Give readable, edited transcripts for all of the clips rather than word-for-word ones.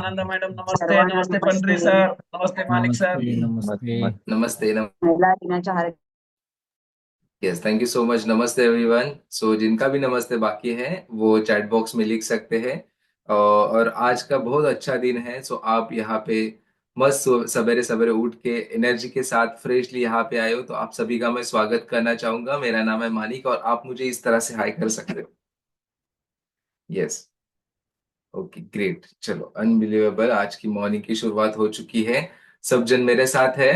आनंद madam नमस्ते, सर्वांना नमस्ते पंडरी नमस्ते. सर, नमस्ते मालिक सर. नमस्ते नमस्ते। नमस्ते महिला दिनाच्या हार्दिक yes, thank you so much. नमस्ते एवरीवन। सो जिनका भी नमस्ते बाकी है वो चैट बॉक्स में लिख सकते हैं। और आज का बहुत अच्छा दिन है। सो आप यहाँ पे मस्त सवेरे सवेरे उठ के एनर्जी के साथ फ्रेशली यहाँ पे आए हो, तो आप सभी का मैं स्वागत करना चाहूंगा। मेरा नाम है मानिक और आप मुझे इस तरह से हाई कर सकते हो। यस। Okay great. चलो, अनबिलीवेबल, आज की मॉर्निंग की शुरुआत हो चुकी है। सब जन मेरे साथ है।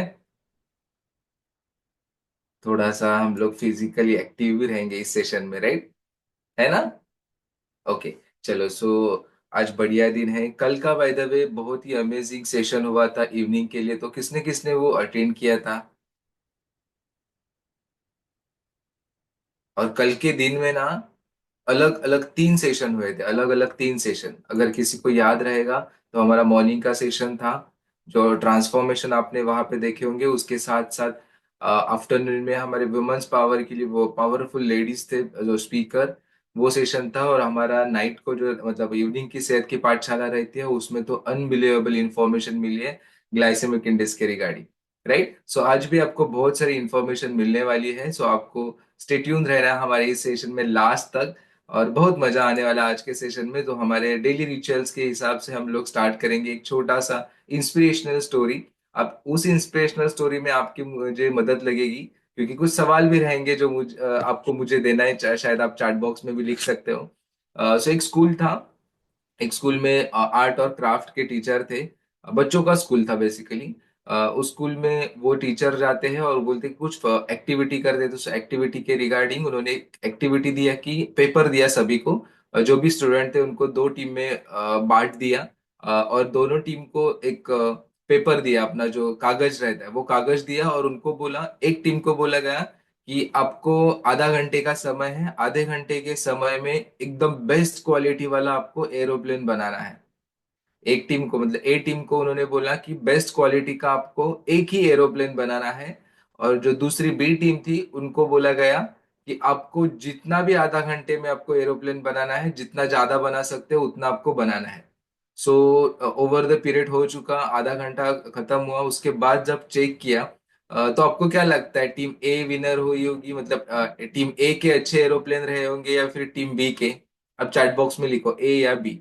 थोड़ा सा हम लोग फिजिकली एक्टिव भी रहेंगे इस सेशन में, राइट? है ना? ओके। चलो, सो आज बढ़िया दिन है। कल का बाय द वे बहुत ही अमेजिंग सेशन हुआ था इवनिंग के लिए, तो किसने किसने वो अटेंड किया था? और कल के दिन में ना अलग अलग 3 सेशन हुए थे, अलग अलग 3 सेशन। अगर किसी को याद रहेगा तो हमारा मॉर्निंग का सेशन था, जो ट्रांसफॉर्मेशन आपने वहां पे देखे होंगे। उसके साथ साथ आफ्टरनून में हमारे वुमेन्स पावर के लिए वो पावरफुल लेडीज थे जो स्पीकर, वो सेशन था। और हमारा नाइट को जो मतलब इवनिंग की सेहत की पाठशाला रहती है, उसमें तो अनबिलीवेबल इंफॉर्मेशन मिली है ग्लाइसेमिक इंडेक्स के रिगार्डिंग, राइट? सो आज भी आपको बहुत सारी इंफॉर्मेशन मिलने वाली है। सो आपको स्टे ट्यून रहना है हमारे इस सेशन में लास्ट तक। और बहुत मजा आने वाला है आज के सेशन में। तो हमारे डेली रिचुअल्स के हिसाब से हम लोग स्टार्ट करेंगे एक छोटा सा इंस्पिरेशनल स्टोरी। अब उस इंस्पिरेशनल स्टोरी में आपकी मुझे मदद लगेगी, क्योंकि कुछ सवाल भी रहेंगे जो आपको मुझे देना है। शायद आप चैट बॉक्स में भी लिख सकते हो। सो एक स्कूल था। एक स्कूल में आर्ट और क्राफ्ट के टीचर थे। बच्चों का स्कूल था बेसिकली। उस स्कूल में वो टीचर जाते हैं और बोलते हैं कि कुछ एक्टिविटी कर दे। तो उस एक्टिविटी के रिगार्डिंग उन्होंने एक एक्टिविटी दिया कि पेपर दिया सभी को। जो भी स्टूडेंट थे उनको 2 टीम में बांट दिया। और दोनों टीम को एक पेपर दिया, अपना जो कागज रहता है वो कागज दिया। और उनको बोला, एक टीम को बोला गया कि आपको आधा घंटे का समय है, आधे घंटे के समय में एकदम बेस्ट क्वालिटी वाला आपको एरोप्लेन बनाना है। एक टीम को मतलब ए टीम को उन्होंने बोला कि बेस्ट क्वालिटी का आपको एक ही एरोप्लेन बनाना है। और जो दूसरी बी टीम थी उनको बोला गया कि आपको जितना भी आधा घंटे में आपको एरोप्लेन बनाना है, जितना ज्यादा बना सकते हो उतना आपको बनाना है। सो ओवर द पीरियड हो चुका, आधा घंटा खत्म हुआ। उसके बाद जब चेक किया, तो आपको क्या लगता है टीम ए विनर हुई होगी, मतलब टीम ए के अच्छे एरोप्लेन रहे होंगे या फिर टीम बी के? अब चैट बॉक्स में लिखो ए या बी।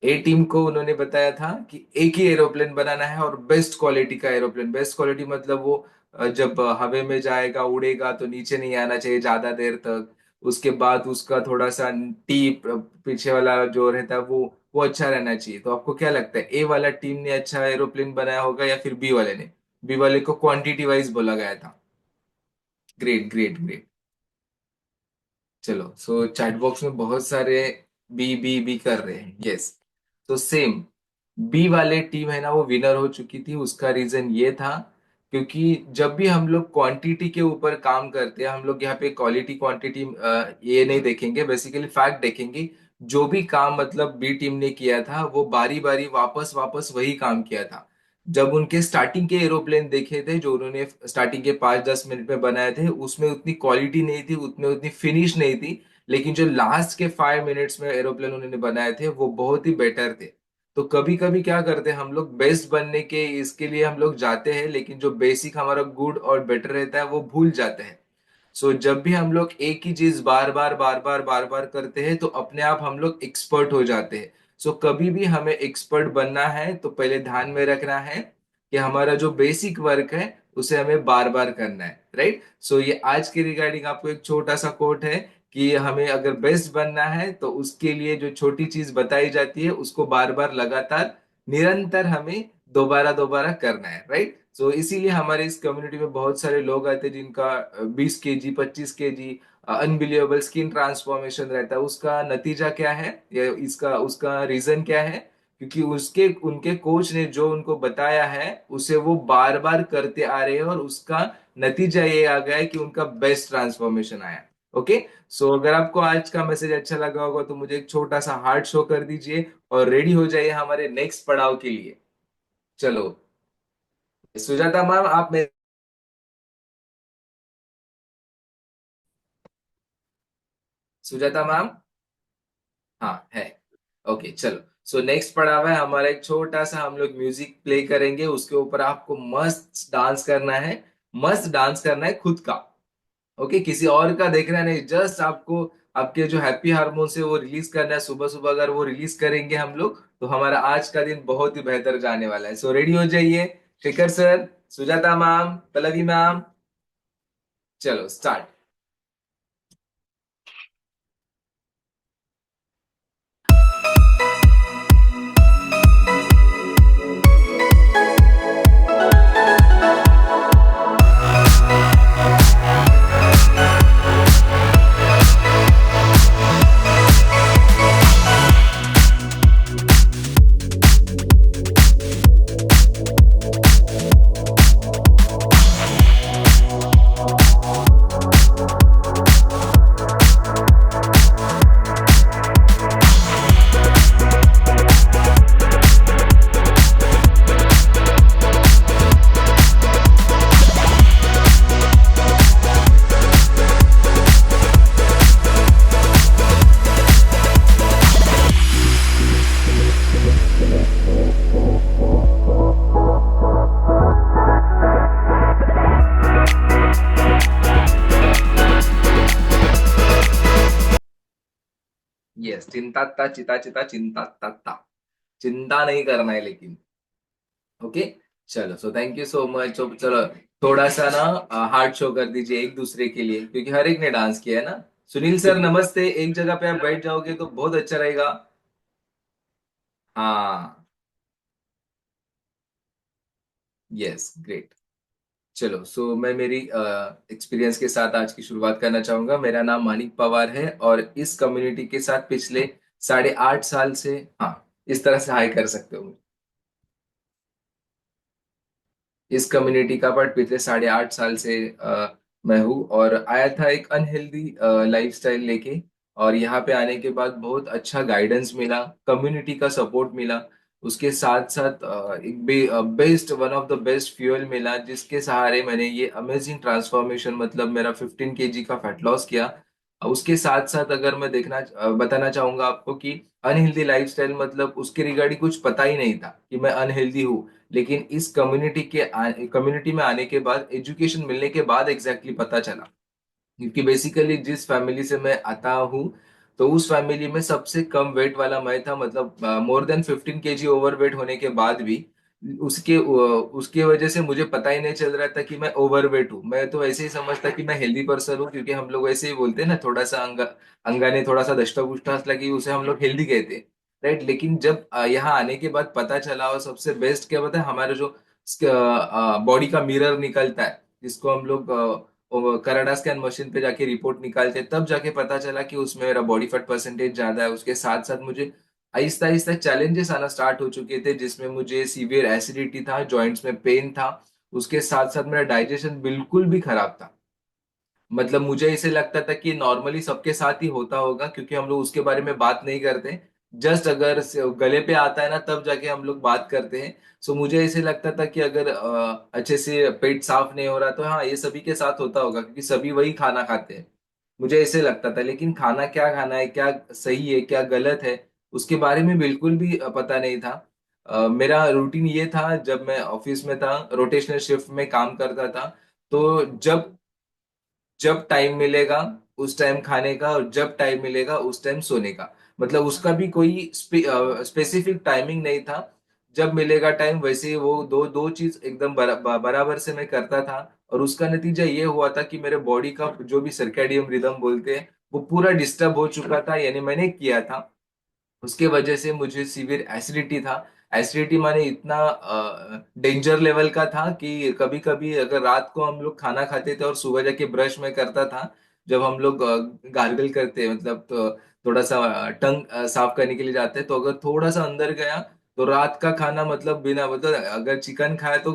ए टीम को उन्होंने बताया था कि एक ही एरोप्लेन बनाना है और बेस्ट क्वालिटी का एरोप्लेन। बेस्ट क्वालिटी मतलब वो जब हवा में जाएगा उड़ेगा तो नीचे नहीं आना चाहिए ज्यादा देर तक। उसके बाद उसका थोड़ा सा टीप पीछे वाला जो रहता है वो अच्छा रहना चाहिए। तो आपको क्या लगता है, ए वाला टीम ने अच्छा एरोप्लेन बनाया होगा या फिर बी वाले ने? बी वाले को क्वांटिटी वाइज बोला गया था। Great great great. चलो, सो चैट बॉक्स में बहुत सारे बी बी बी कर रहे हैं। यस। तो सेम बी वाले टीम है ना, वो विनर हो चुकी थी। उसका रीजन ये था क्योंकि जब भी हम लोग क्वांटिटी के ऊपर काम करते हैं, हम लोग यहाँ पे क्वालिटी क्वांटिटी ये नहीं देखेंगे, बेसिकली फैक्ट देखेंगे। जो भी काम मतलब बी टीम ने किया था वो बारी बारी वापस वापस वही काम किया था। जब उनके स्टार्टिंग के एरोप्लेन देखे थे जो उन्होंने स्टार्टिंग के 5-10 मिनट में बनाए थे, उसमें उतनी क्वालिटी नहीं थी, उसमें उतनी फिनिश नहीं थी। लेकिन जो लास्ट के 5 मिनट्स में एरोप्लेन उन्होंने बनाए थे वो बहुत ही बेटर थे। तो कभी कभी क्या करते हैं हम लोग, बेस्ट बनने के इसके लिए हम लोग जाते हैं, लेकिन जो बेसिक हमारा गुड और बेटर रहता है वो भूल जाते हैं। सो जब भी हम लोग एक ही चीज बार बार करते हैं तो अपने आप हम लोग एक्सपर्ट हो जाते हैं। सो कभी भी हमें एक्सपर्ट बनना है तो पहले ध्यान में रखना है कि हमारा जो बेसिक वर्क है उसे हमें बार बार करना है, राइट? सो ये आज के रिगार्डिंग आपको एक छोटा सा कोट है कि हमें अगर बेस्ट बनना है तो उसके लिए जो छोटी चीज बताई जाती है उसको बार बार लगातार निरंतर हमें दोबारा दोबारा करना है, राइट? सो इसीलिए हमारे इस कम्युनिटी में बहुत सारे लोग आते हैं जिनका 20 kg 25 kg unbelievable skin transformation रहता है। उसका नतीजा क्या है या इसका उसका रीजन क्या है? क्योंकि उसके उनके कोच ने जो उनको बताया है उसे वो बार बार करते आ रहे हैं और उसका नतीजा ये आ गया है कि उनका बेस्ट ट्रांसफॉर्मेशन आया। ओके। सो अगर आपको आज का मैसेज अच्छा लगा होगा तो मुझे एक छोटा सा हार्ट शो कर दीजिए और रेडी हो जाइए हमारे नेक्स्ट पड़ाव के लिए। चलो, सुजाता मैम आप में। सुजाता मैम। हाँ है। ओके चलो। सो नेक्स्ट पड़ा हुआ है हमारा एक छोटा सा, हम लोग म्यूजिक प्ले करेंगे, उसके ऊपर आपको मस्त डांस करना है। मस्त डांस करना है खुद का। ओके, किसी और का देखना नहीं, जस्ट आपको आपके जो हैप्पी हार्मोन्स है वो रिलीज करना है। सुबह सुबह अगर वो रिलीज करेंगे हम लोग, तो हमारा आज का दिन बहुत ही बेहतर जाने वाला है। सो रेडी हो जाइए। Shekhar sir, Sujata ma'am, Pallavi ma'am, चलो स्टार्ट। यस, चिंता ता चिता चिता चिंता ता। चिंता नहीं करना है लेकिन। ओके, चलो, सो थैंक यू सो मच। तो चलो, थोड़ा सा ना हार्ट शो कर दीजिए एक दूसरे के लिए, क्योंकि हर एक ने डांस किया है ना। सुनील सर नमस्ते, एक जगह पे आप बैठ जाओगे तो बहुत अच्छा रहेगा। हाँ, यस, ग्रेट। चलो, सो मैं मेरी एक्सपीरियंस के साथ आज की शुरुआत करना चाहूंगा। मेरा नाम मानिक पवार है और इस कम्युनिटी के साथ पिछले 8.5 साल से, हाँ, इस तरह से हाई कर सकते हो। इस कम्युनिटी का पार्ट पिछले 8.5 साल से मैं हूँ, और आया था एक अनहेल्दी लाइफस्टाइल लेके। और यहाँ पे आने के बाद बहुत अच्छा गाइडेंस मिला, कम्युनिटी का सपोर्ट मिला। उसके साथ साथ एक best one of the best fuel मिला, जिसके सहारे मैंने ये अमेजिंग ट्रांसफॉर्मेशन, मतलब मेरा 15 kg का फैट लॉस किया। उसके साथ साथ अगर मैं बताना चाहूंगा आपको कि अनहेल्दी लाइफस्टाइल मतलब उसके रिगार्डिंग कुछ पता ही नहीं था कि मैं अनहेल्दी हूँ। लेकिन इस कम्युनिटी में आने के बाद, एजुकेशन मिलने के बाद एग्जैक्टली पता चला। क्योंकि बेसिकली जिस फैमिली से मैं आता हूँ, तो उस फैमिली में सबसे कम वेट वाला मैं था। मतलब more than 15 kg over weight होने के बाद भी उसके वजह से मुझे पता ही नहीं चल रहा था कि मैं ओवर वेट हूँ। मैं तो ऐसे ही समझता कि मैं हेल्दी पर्सन हूँ, क्योंकि हम लोग ऐसे ही बोलते हैं ना, थोड़ा सा अंगाने थोड़ा सा दष्टा पुष्टा असला कि उसे हम लोग हेल्दी कहते हैं। राइट, लेकिन जब यहाँ आने के बाद पता चला, और सबसे बेस्ट क्या पता है, हमारा जो बॉडी का मिरर निकलता है, जिसको हम लोग कराडा स्कैन मशीन पे जाके रिपोर्ट निकालते, तब जाके पता चला कि उसमें मेरा बॉडी फैट परसेंटेज ज्यादा है। उसके साथ साथ मुझे आहिस्ता आहिस्ता चैलेंजेस आना स्टार्ट हो चुके थे, जिसमें मुझे सीवियर एसिडिटी था, जॉइंट्स में पेन था। उसके साथ साथ मेरा डाइजेशन बिल्कुल भी खराब था। मतलब मुझे ऐसे लगता था कि नॉर्मली सबके साथ ही होता होगा, क्योंकि हम लोग उसके बारे में बात नहीं करते। जस्ट अगर गले पे आता है ना, तब जाके हम लोग बात करते हैं। सो मुझे ऐसे लगता था कि अगर अच्छे से पेट साफ नहीं हो रहा, तो हाँ, ये सभी के साथ होता होगा, क्योंकि सभी वही खाना खाते हैं। मुझे ऐसे लगता था, लेकिन खाना क्या खाना है, क्या सही है क्या गलत है, उसके बारे में बिल्कुल भी पता नहीं था। मेरा रूटीन ये था, जब मैं ऑफिस में था, रोटेशनल शिफ्ट में काम करता था। तो जब जब टाइम मिलेगा उस टाइम खाने का, और जब टाइम मिलेगा उस टाइम सोने का। मतलब उसका भी कोई स्पेसिफिक टाइमिंग नहीं था। जब मिलेगा टाइम, वैसे ही वो दो दो चीज एकदम बराबर से मैं करता था। और उसका नतीजा ये हुआ था कि मेरे बॉडी का जो भी सर्कैडियम रिदम बोलते हैं, वो पूरा डिस्टर्ब हो चुका था, यानी मैंने किया था। उसके वजह से मुझे सीवियर एसिडिटी था। एसिडिटी माने इतना डेंजर लेवल का था कि कभी कभी अगर रात को हम लोग खाना खाते थे और सुबह जाके ब्रश में करता था, जब हम लोग गार्गल करते हैं, मतलब तो थोड़ा सा टंग साफ करने के लिए जाते हैं, तो अगर थोड़ा सा अंदर गया, तो रात का खाना मतलब बिना, मतलब अगर चिकन खाए तो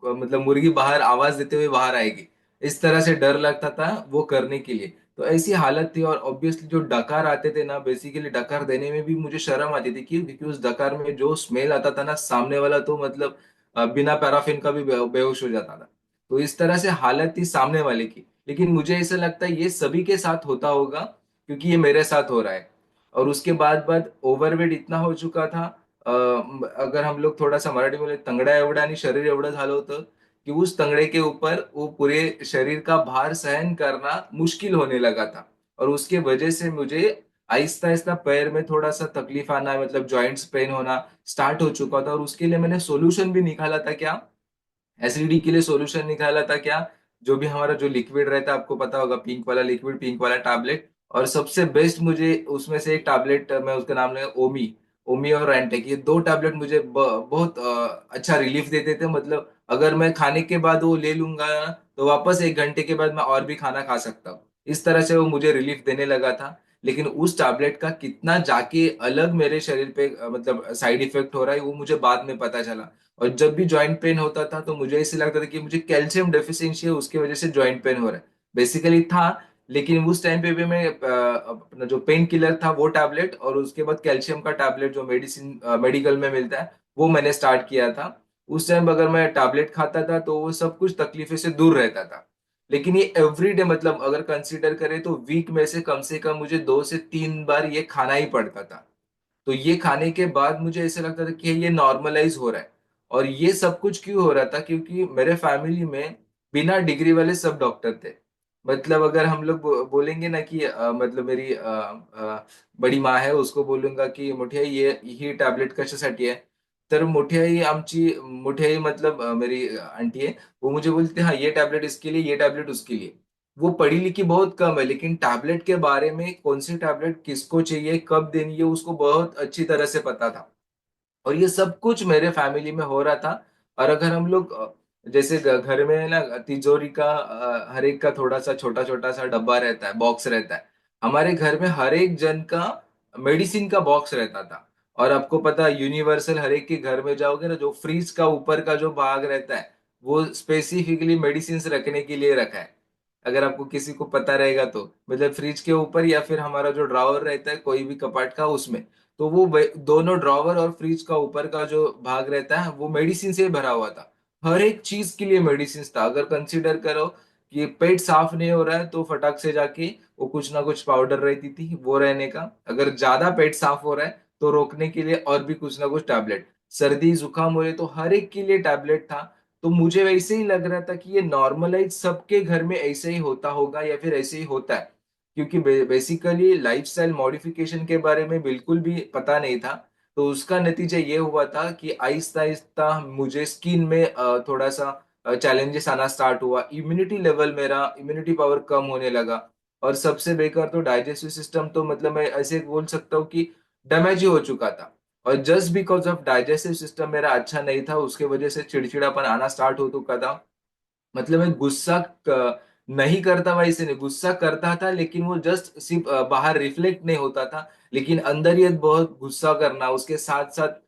मतलब मुर्गी बाहर आवाज देते हुए बाहर आएगी। इस तरह से डर लगता था वो करने के लिए। तो ऐसी हालत थी, और ऑब्वियसली जो डकार आते थे ना, बेसिकली डकार देने में भी मुझे शर्म आती थी, क्यों? क्योंकि उस डकार में जो स्मेल आता था ना, सामने वाला तो मतलब बिना पैराफिन का भी बेहोश हो जाता था। तो इस तरह से हालत थी सामने वाले की। लेकिन मुझे ऐसा लगता है ये सभी के साथ होता होगा, क्योंकि ये मेरे साथ हो रहा है। और उसके बाद बाद ओवरवेट इतना हो चुका था अगर हम लोग थोड़ा सा मराठी बोले, तंगड्या एवढं आणि शरीर एवढं झालं होतं कि उस तंगड़े के ऊपर वो पूरे शरीर का भार सहन करना मुश्किल होने लगा था। और उसके वजह से मुझे आहिस्ता आहिस्ता पैर में थोड़ा सा तकलीफ आना, मतलब जॉइंट्स पेन होना स्टार्ट हो चुका था। और उसके लिए मैंने सॉल्यूशन भी निकाला था क्या, एसिडिटी के लिए सॉल्यूशन निकाला था क्या, जो भी हमारा जो लिक्विड रहता है, आपको पता होगा, पिंक वाला लिक्विड, पिंक वाला टैबलेट। और सबसे बेस्ट मुझे उसमें से एक टैबलेट, मैं उसका नाम लूंगा ओमी। ओमी और एंटेक, ये दो टैबलेट मुझे बहुत अच्छा रिलीफ देते थे। मतलब अगर मैं खाने के बाद वो ले लूंगा तो वापस 1 घंटे के बाद मैं और भी खाना खा सकता हूँ। इस तरह से वो मुझे रिलीफ देने लगा था। लेकिन उस टैबलेट का कितना जाके अलग मेरे शरीर पे मतलब साइड इफेक्ट हो रहा है, वो मुझे बाद में पता चला। और जब भी जॉइंट पेन होता था तो मुझे ऐसे लगता था कि मुझे कैल्शियम डेफिशिएंसी है, उसकी वजह से जॉइंट पेन हो रहा है। बेसिकली था, लेकिन उस टाइम पे भी मैं अपना जो पेन किलर था वो टैबलेट, और उसके बाद कैल्शियम का टैबलेट जो मेडिसिन मेडिकल में मिलता है वो मैंने स्टार्ट किया था। उस टाइम अगर मैं टैबलेट खाता था तो वो सब कुछ तकलीफे से दूर रहता था। लेकिन ये एवरीडे, मतलब अगर कंसीडर करें तो वीक में से कम मुझे 2 से 3 बार ये खाना ही पड़ता था। तो ये खाने के बाद मुझे ऐसा लगता था कि ये नॉर्मलाइज हो रहा है। और ये सब कुछ क्यों हो रहा था, क्योंकि मेरे फैमिली में बिना डिग्री वाले सब डॉक्टर थे। मतलब अगर हम लोग बोलेंगे ना कि मतलब मेरी बड़ी माँ है, उसको बोलूंगा कि मोठिया ये ही टॅबलेट कशासाठी आहे, तर मोठियाई आमची मोठियाई मतलब मेरी आंटी है, वो मुझे बोलते हैं हाँ ये टैबलेट इसके लिए, ये टैबलेट उसके लिए। वो पढ़ी लिखी बहुत कम है, लेकिन टैबलेट के बारे में कौन सी टैबलेट किसको चाहिए, कब देनी है, उसको बहुत अच्छी तरह से पता था। और ये सब कुछ मेरे फैमिली में हो रहा था। और अगर हम लोग जैसे घर में है ना, तिजोरी का हर एक का थोड़ा सा छोटा छोटा सा डब्बा रहता है, बॉक्स रहता है। हमारे घर में हर एक जन का मेडिसिन का बॉक्स रहता था। और आपको पता है, यूनिवर्सल हर एक के घर में जाओगे ना, जो फ्रिज का ऊपर का जो भाग रहता है वो स्पेसिफिकली मेडिसिन रखने के लिए रखा है। अगर आपको किसी को पता रहेगा तो, मतलब फ्रिज के ऊपर या फिर हमारा जो ड्रॉवर रहता है कोई भी कपाट का उसमें, तो वो दोनों ड्रॉवर और फ्रिज का ऊपर का जो भाग रहता है वो मेडिसिन से भरा हुआ था। हर एक चीज के लिए मेडिसिन था। अगर कंसीडर करो कि पेट साफ नहीं हो रहा है तो फटाक से जाके वो कुछ ना कुछ पाउडर रहती थी वो रहने का। अगर ज्यादा पेट साफ हो रहा है तो रोकने के लिए और भी कुछ ना कुछ टैबलेट। सर्दी जुकाम हो रहे तो हर एक के लिए टैबलेट था। तो मुझे वैसे ही लग रहा था कि ये नॉर्मलाइज सबके घर में ऐसे ही होता होगा या फिर ऐसे ही होता है। क्योंकि बेसिकली लाइफस्टाइल मॉडिफिकेशन के बारे में बिल्कुल भी पता नहीं था। तो उसका नतीजा ये हुआ था कि आहिस्ता आहिस्ता मुझे स्किन में थोड़ा सा चैलेंजेस आना स्टार्ट हुआ, इम्यूनिटी लेवल, मेरा इम्यूनिटी पावर कम होने लगा। और सबसे बेकार तो डाइजेस्टिव सिस्टम, तो मतलब मैं ऐसे बोल सकता हूँ कि डैमेज ही हो चुका था। और just because of digestive system मेरा अच्छा नहीं था, उसके वजह से चिड़चिड़ापन आना स्टार्ट हो चुका था। मतलब मैं गुस्सा नहीं करता, वैसे नहीं गुस्सा करता था, लेकिन वो जस्ट सिर्फ बाहर रिफ्लेक्ट नहीं होता था। लेकिन अंदर ही बहुत गुस्सा करना, उसके साथ साथ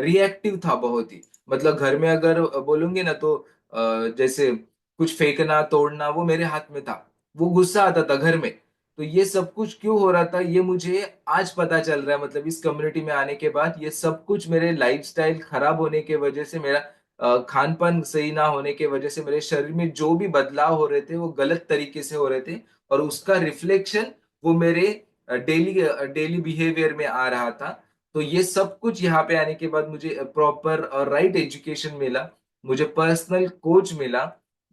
रिएक्टिव था बहुत ही। मतलब घर में अगर बोलूंगे ना तो जैसे कुछ फेंकना तोड़ना वो मेरे हाथ में था। वो गुस्सा आता था घर में। तो ये सब कुछ क्यों हो रहा था ये मुझे आज पता चल रहा है। मतलब इस कम्युनिटी में आने के बाद ये सब कुछ मेरे लाइफस्टाइल खराब होने के वजह से, मेरा खान पान सही ना होने के वजह से मेरे शरीर में जो भी बदलाव हो रहे थे वो गलत तरीके से हो रहे थे। और उसका रिफ्लेक्शन वो मेरे डेली डेली बिहेवियर में आ रहा था। तो ये सब कुछ यहाँ पे आने के बाद मुझे प्रॉपर और राइट एजुकेशन मिला। मुझे पर्सनल कोच मिला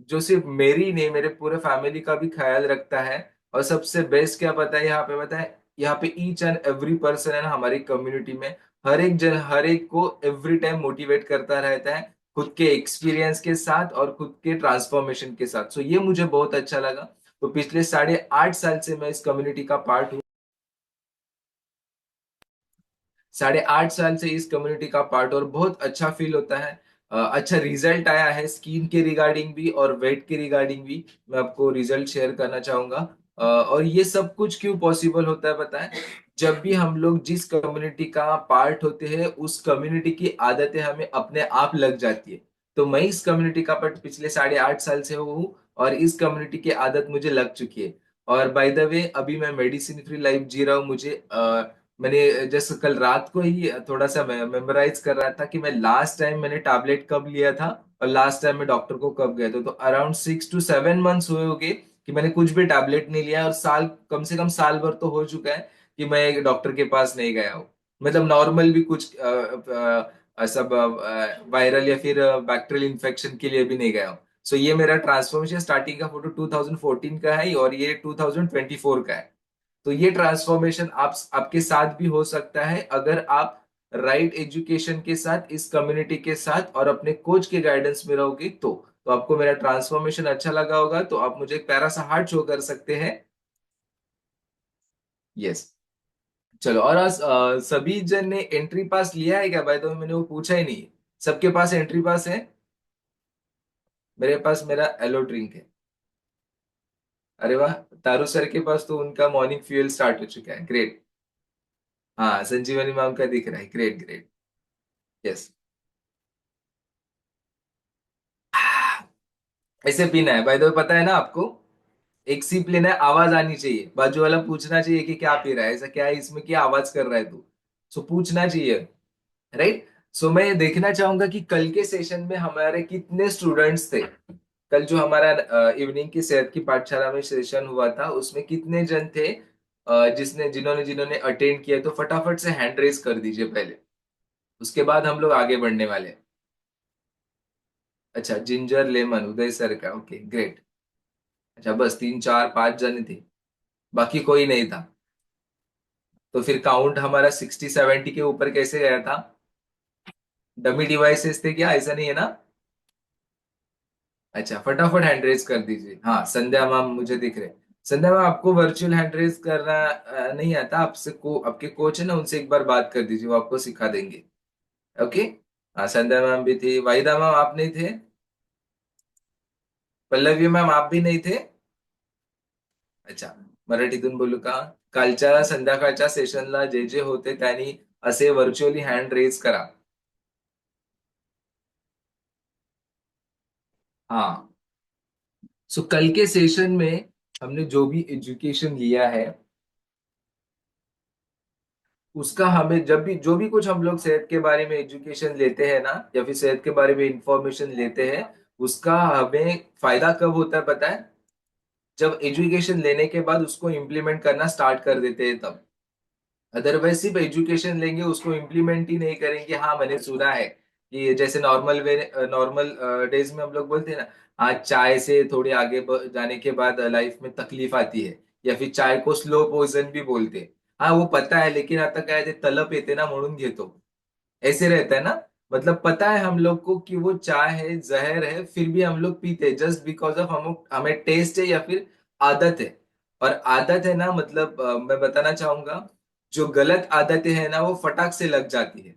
जो सिर्फ मेरी नहीं, मेरे पूरे फैमिली का भी ख्याल रखता है। और सबसे बेस्ट क्या पता है यहाँ पे, पता है, यहाँ पे ईच एंड एवरी पर्सन है ना हमारी कम्युनिटी में, हर एक जन हर एक को एवरी टाइम मोटिवेट करता रहता है, खुद के एक्सपीरियंस के साथ और खुद के ट्रांसफॉर्मेशन के साथ। सो ये मुझे बहुत अच्छा लगा। तो पिछले 8.5 साल से मैं इस कम्युनिटी का पार्ट हूँ। 8.5 साल से इस कम्युनिटी का पार्ट, और बहुत अच्छा फील होता है। अच्छा रिजल्ट आया है स्किन के रिगार्डिंग भी और वेट के रिगार्डिंग भी। मैं आपको रिजल्ट शेयर करना चाहूंगा। और ये सब कुछ क्यों पॉसिबल होता है पता है, जब भी हम लोग जिस कम्युनिटी का पार्ट होते हैं उस कम्युनिटी की आदतें हमें अपने आप लग जाती है। तो मैं इस कम्युनिटी का पार्ट पिछले 8.5 साल से हूँ, और इस कम्युनिटी की आदत मुझे लग चुकी है। और बाय द वे अभी मैं मेडिसिन फ्री लाइफ जी रहा हूँ। मैंने जस्ट कल रात को ही थोड़ा सा मेमोराइज कर रहा था कि मैं लास्ट टाइम मैंने टैबलेट कब लिया था और लास्ट टाइम मैं डॉक्टर को कब गया था। तो अराउंड 6 to 7 मंथ्स हुए होंगे कि मैंने कुछ भी टैबलेट नहीं लिया, और साल, कम से कम साल भर तो हो चुका है कि मैं एक डॉक्टर के पास नहीं गया हूँ। मतलब नॉर्मल भी कुछ सब वायरल या फिर बैक्टीरियल इन्फेक्शन के लिए भी नहीं गया हूँ। सो ये मेरा ट्रांसफॉर्मेशन स्टार्टिंग का फोटो 2014 का है और ये 2024 का है। तो ये ट्रांसफॉर्मेशन आप आपके साथ भी हो सकता है अगर आप राइट एजुकेशन के साथ, इस कम्युनिटी के साथ और अपने कोच के गाइडेंस में रहोगे तो आपको मेरा ट्रांसफॉर्मेशन अच्छा लगा होगा, तो आप मुझे एक प्यारा सा हार्ट शो कर सकते हैं। यस। चलो, और आज सभी जन ने एंट्री पास लिया है क्या? भाई तो मैंने वो पूछा ही नहीं। सबके पास एंट्री पास है? मेरे पास मेरा एलो ड्रिंक है। अरे वाह। तारू सर के पास तो उनका मॉर्निंग फ्यूल स्टार्ट हो चुका है। ग्रेट। हाँ, संजीवनी मैम का दिख रहा है। Great great. यस। ऐसे पीना है भाई, तो पता है ना आपको। एक सिप लेना है, आवाज आनी चाहिए, बाजू वाला पूछना चाहिए कि क्या पी रहा है, ऐसा क्या है इसमें, क्या आवाज कर रहा है तू। सो पूछना चाहिए। राइट। सो मैं देखना चाहूंगा कि कल के सेशन में हमारे कितने स्टूडेंट्स थे। कल जो हमारा इवनिंग की सेहत की पाठशाला में सेशन हुआ था उसमें कितने जन थे जिसने जिन्होंने जिन्होंने अटेंड किया, तो फटाफट से हैंड रेस कर दीजिए पहले। उसके बाद हम लोग आगे बढ़ने वाले हैं। अच्छा, जिंजर लेमन उदय सर का, ओके ग्रेट। अच्छा, बस 3 4 5 जन थे, बाकी कोई नहीं था। तो फिर काउंट हमारा 60 70 के ऊपर कैसे गया था? डमी डिवाइसेस थे क्या? ऐसा नहीं है ना? अच्छा, फटाफट हैंड रेज कर दीजिए। हाँ, संध्या मैम मुझे दिख रहे। संध्या मैम, आपको वर्चुअल हैंड रेज करना नहीं आता? आपसे आपके कोच है ना, उनसे एक बार बात कर दीजिए, वो आपको सिखा देंगे। ओके। हाँ, संध्या मैम भी थी। वाहिदा मैम आप नहीं थे? पल्लवी मैम आप भी नहीं थे? अच्छा, मराठीतून बोलू का? कालच्या संध्याकाळच्या सेशनला जे जे होते त्यांनी असे व्हर्च्युअली हँड रेज करा. हाँ। सो कल के सेशन में हमने जो भी एजुकेशन लिया है उसका हमें, जब भी जो भी कुछ हम लोग सेहत के बारे में एजुकेशन लेते हैं ना, या फिर सेहत के बारे में इंफॉर्मेशन लेते हैं, उसका हमें फायदा कब होता है पता है? जब एजुकेशन लेने के बाद उसको इम्प्लीमेंट करना स्टार्ट कर देते हैं तब। अदरवाइज सिर्फ एजुकेशन लेंगे, उसको इम्प्लीमेंट ही नहीं करेंगे। हाँ, मैंने सुना है कि जैसे नॉर्मल डेज में हम लोग बोलते हैं ना, आज चाय से थोड़े आगे जाने के बाद लाइफ में तकलीफ आती है, या फिर चाय को स्लो पॉइजन भी बोलते हैं। हाँ, वो पता है, लेकिन आता काय ते तलप येते ना म्हणून घेतो, ऐसे रहता है ना। मतलब पता है हम लोग को कि वो चाय है, जहर है, फिर भी हम लोग पीते हैं जस्ट बिकॉज ऑफ हम हमें टेस्ट है या फिर आदत है। और आदत है ना, मतलब मैं बताना चाहूंगा, जो गलत आदतें हैं ना वो फटाक से लग जाती है,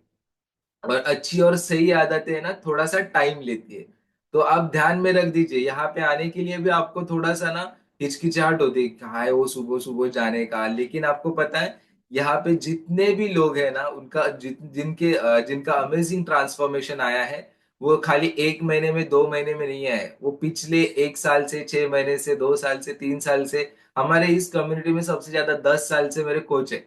और अच्छी और सही आदतें हैं ना थोड़ा सा टाइम लेती है। तो आप ध्यान में रख दीजिए, यहाँ पे आने के लिए भी आपको थोड़ा सा ना हिचकिचाहट होती है, कहाँ है वो सुबह सुबह जाने का। लेकिन आपको पता है, यहाँ पे जितने भी लोग हैं ना, उनका जिनका अमेजिंग ट्रांसफॉर्मेशन आया है, वो खाली 1 महीने में 2 महीने में नहीं आया है, वो पिछले 1 साल से, 6 महीने से, 2 साल से, 3 साल से। हमारे इस कम्युनिटी में सबसे ज्यादा 10 साल से मेरे कोच है।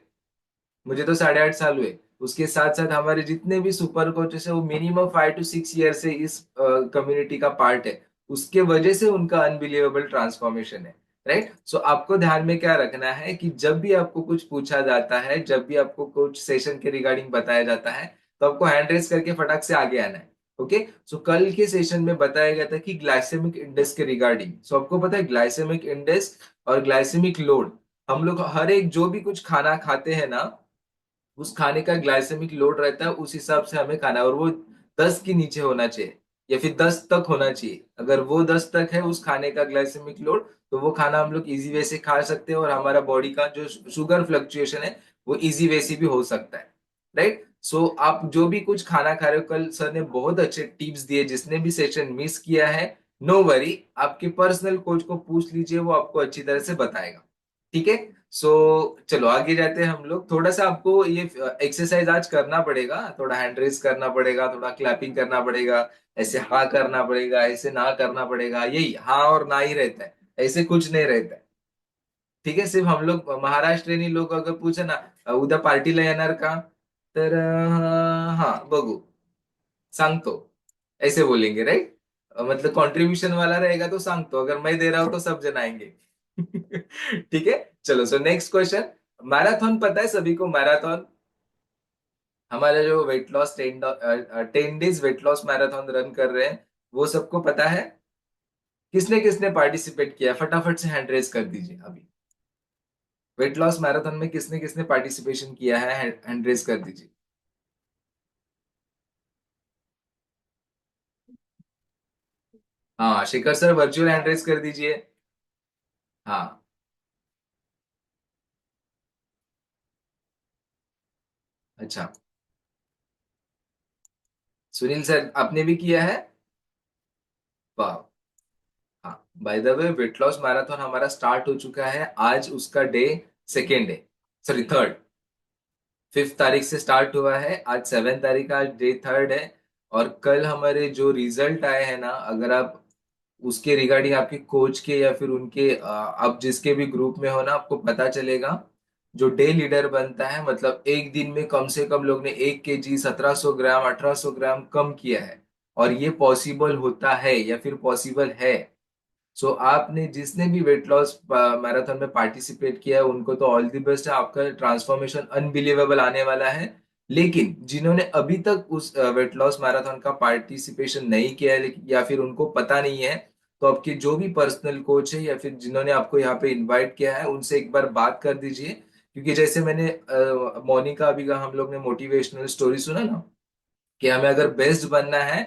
मुझे तो 8.5 साल हुए। उसके साथ साथ हमारे जितने भी सुपर कोचेस है वो मिनिमम 5 to 6 ईयर से इस कम्युनिटी का पार्ट है। उसके वजह से उनका अनबिलीवेबल ट्रांसफॉर्मेशन है। राइट। सो आपको ध्यान में क्या रखना है कि जब भी आपको कुछ पूछा जाता है, जब भी आपको कुछ सेशन के रिगार्डिंग बताया जाता है, तो आपको हैंड रेस करके फटाक से आगे आना है। ओके। सो कल के सेशन में बताया गया था कि ग्लाइसेमिक इंडेक्स के रिगार्डिंग। सो आपको पता है ग्लाइसेमिक इंडेक्स और ग्लाइसेमिक लोड, हम लोग हर एक जो भी कुछ खाना खाते हैं ना, उस खाने का ग्लाइसेमिक लोड रहता है, उस हिसाब से हमें खाना है, और वो 10 के नीचे होना चाहिए या फिर 10 तक होना चाहिए। अगर वो 10 तक है उस खाने का ग्लाइसेमिक लोड, तो वो खाना हम लोग इजी वे से खा सकते हैं, और हमारा बॉडी का जो शुगर फ्लक्चुएशन है वो इजी वे से भी हो सकता है। राइट। सो आप जो भी कुछ खाना खा रहे हो, कल सर ने बहुत अच्छे टिप्स दिए। जिसने भी सेशन मिस किया है, नो वरी, आपके पर्सनल कोच को पूछ लीजिए, वो आपको अच्छी तरह से बताएगा। ठीक है। सो चलो आगे जाते हैं हम लोग। थोड़ा सा आपको ये एक्सरसाइज आज करना पड़ेगा, थोड़ा हैंड रेस करना पड़ेगा, थोड़ा क्लैपिंग करना पड़ेगा, ऐसे हाँ करना पड़ेगा, ऐसे ना करना पड़ेगा। यही हाँ और ना ही रहता है, ऐसे कुछ नहीं रहता है। ठीक है। सिर्फ हम लोग महाराष्ट्रीयनी लोग अगर पूछे ना, उद्या पार्टीला येणार का, तर हाँ बघू, सांगतो, ऐसे बोलेंगे। राइट। मतलब कंट्रीब्यूशन वाला रहेगा तो सांगतो, अगर मैं दे रहा हूं तो सब जन आएंगे। ठीक है। चलो, सो नेक्स्ट क्वेश्चन। मैराथन पता है सभी को? मैराथन। हमारा जो weight loss 10 days weight loss marathon run कर रहे हैं, वो सबको पता है? किसने किसने पार्टिसिपेट किया, फटाफट से हैंड रेज कर दीजिए अभी। वेट लॉस मैराथन में किसने किसने पार्टिसिपेशन किया है, हैंड रेज कर दीजिए। हाँ Shekhar sir, virtual hand raise कर दीजिए। हाँ। अच्छा, सुनील सर आपने भी किया है? वाह। हाँ, by the way weight loss marathon हमारा स्टार्ट हो चुका है, आज उसका डे सेकेंड है, सॉरी थर्ड। 5 तारीख से स्टार्ट हुआ है, आज 7 तारीख, आज डे थर्ड है। और कल हमारे जो रिजल्ट आए हैं ना, अगर आप उसके रिगार्डिंग आपके कोच के या फिर उनके आप जिसके भी ग्रुप में हो ना, आपको पता चलेगा। जो डे लीडर बनता है, मतलब एक दिन में कम से कम लोग ने 1 kg 1700 ग्राम 1800 ग्राम कम किया है, और ये पॉसिबल होता है या फिर पॉसिबल है। सो आपने जिसने भी वेट लॉस मैराथन में पार्टिसिपेट किया है, उनको तो ऑल द बेस्ट है, आपका ट्रांसफॉर्मेशन अनबिलीवेबल आने वाला है। लेकिन जिन्होंने अभी तक उस वेट लॉस मैराथन का पार्टिसिपेशन नहीं किया है, या फिर उनको पता नहीं है, तो आपके जो भी पर्सनल कोच है या फिर जिन्होंने आपको यहाँ पे इनवाइट किया है, उनसे एक बार बात कर दीजिए। क्योंकि जैसे मैंने मोनिका अभी का हम लोग ने मोटिवेशनल स्टोरी सुना ना, कि हमें अगर बेस्ट बनना है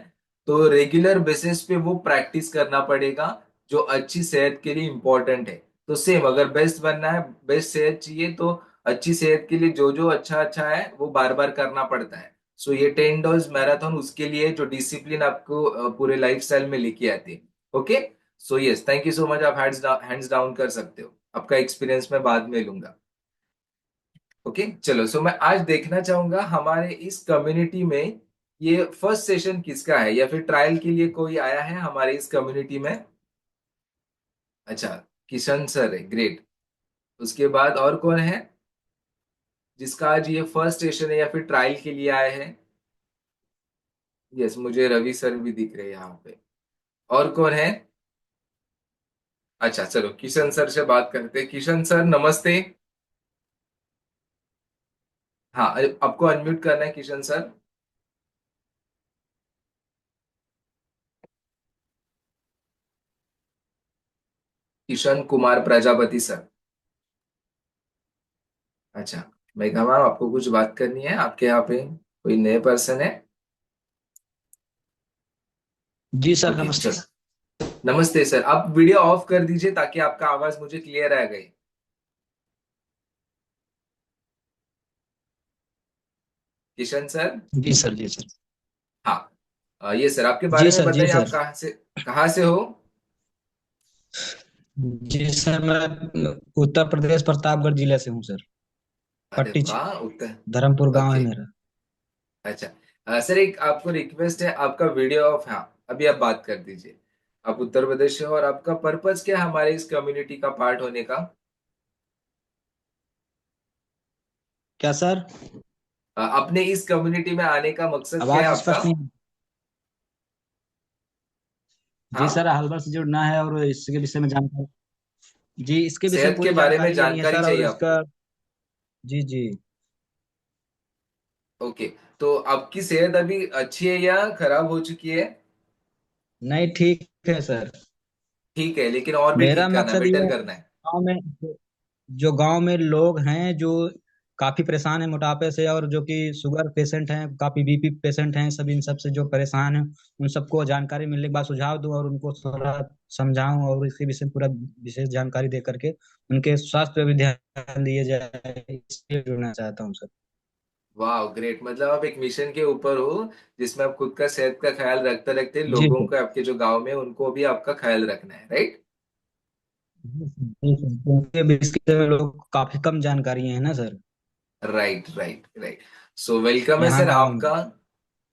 तो रेगुलर बेसिस पे वो प्रैक्टिस करना पड़ेगा, जो अच्छी सेहत के लिए इंपॉर्टेंट है। तो सेम, अगर बेस्ट बनना है, बेस्ट सेहत चाहिए, तो अच्छी सेहत के लिए जो जो अच्छा अच्छा है वो बार बार करना पड़ता है। सो ये 10 डेज मैराथन उसके लिए, जो डिसिप्लिन आपको पूरे लाइफस्टाइल में लेके आती है। Okay. So yes, thank you so much, आप हैंड्स डाउन कर सकते हो, आपका एक्सपीरियंस मैं बाद में लूंगा। ओके चलो, सो मैं आज देखना चाहूंगा हमारे इस कम्युनिटी में ये फर्स्ट सेशन किसका है, या फिर ट्रायल के लिए कोई आया है हमारे इस कम्युनिटी में? अच्छा, किशन सर है, ग्रेट। उसके बाद और कौन है जिसका आज ये फर्स्ट सेशन है या फिर ट्रायल के लिए आए हैं? यस, मुझे रवि सर भी दिख रहे हैं यहाँ पे। और कौन है? अच्छा चलो, किशन सर से बात करते हैं। किशन सर नमस्ते। हाँ, आपको अनम्यूट करना है किशन सर। किशन कुमार प्रजापति सर। अच्छा, मेघा मैम आपको कुछ बात करनी है, आपके यहाँ पे कोई नए पर्सन है? जी सर ओके नमस्ते। चलो, नमस्ते सर, आप वीडियो ऑफ कर दीजिए ताकि आपका आवाज मुझे क्लियर आ गई। किशन सर। जी सर। जी सर। हाँ। ये सर, आपके बारे जी में सर। जी बताइए, आप सर। कहाँ से हो? जी सर, मैं उत्तर प्रदेश प्रतापगढ़ जिले से हूँ सर। अरे पट्टी वाह, उत्तर। धर्मपुर गांव है ओके। मेरा। अच्छा, सर एक आपको रिक्वेस्ट है, आपका वीडियो ऑफ, हाँ अभी आप बात कर दीजिए। आप उत्तर प्रदेश से हो, और आपका पर्पज क्या है हमारे इस कम्युनिटी का पार्ट होने का? क्या सर? अपने इस कम्युनिटी में आने का मकसद क्या है आवाज आपका? स्पष्ट नहीं। जी हाँ, सर, हल्द्वार से जुड़ना है और इसके विषय में जानकारी। जी, इसके विषय में सेहत के पूरी बारे में जानकारी लेनी है जानकारी सर, और चाहिए इसका। आपको। जी जी। ओके, तो आपकी सेहत अभी अच्छी है या खराब हो चुकी है? नहीं, ठीक है सर। ठीक है, लेकिन और भी मेरा ठीक करना है, मकसद ये बेटर है, करना है। गाँव में जो गांव में लोग हैं जो काफी परेशान हैं मोटापे से, और जो कि शुगर पेशेंट हैं, काफी बीपी पेशेंट हैं, सब इन सब से जो परेशान हैं, उन सबको जानकारी मिलने के बाद सुझाव दूं और उनको थोड़ा समझाऊं, और इसके विषय में पूरा विशेष जानकारी दे करके उनके स्वास्थ्य पे भी ध्यान दिया जाए, इसलिए जुड़ना चाहता हूँ सर। वाह ग्रेट, मतलब आप एक मिशन के ऊपर हो, जिसमें आप खुद का सेहत का ख्याल रखते रखते जी लोगों सर। को, आपके जो गांव में उनको भी आपका ख्याल रखना है, राइट? जी सर। जी सर। उनके भी इसके विषय में लोग काफी कम जानकारी है ना सर, राइट राइट राइट। सो वेलकम है यहाँ सर गाँव में। आपका।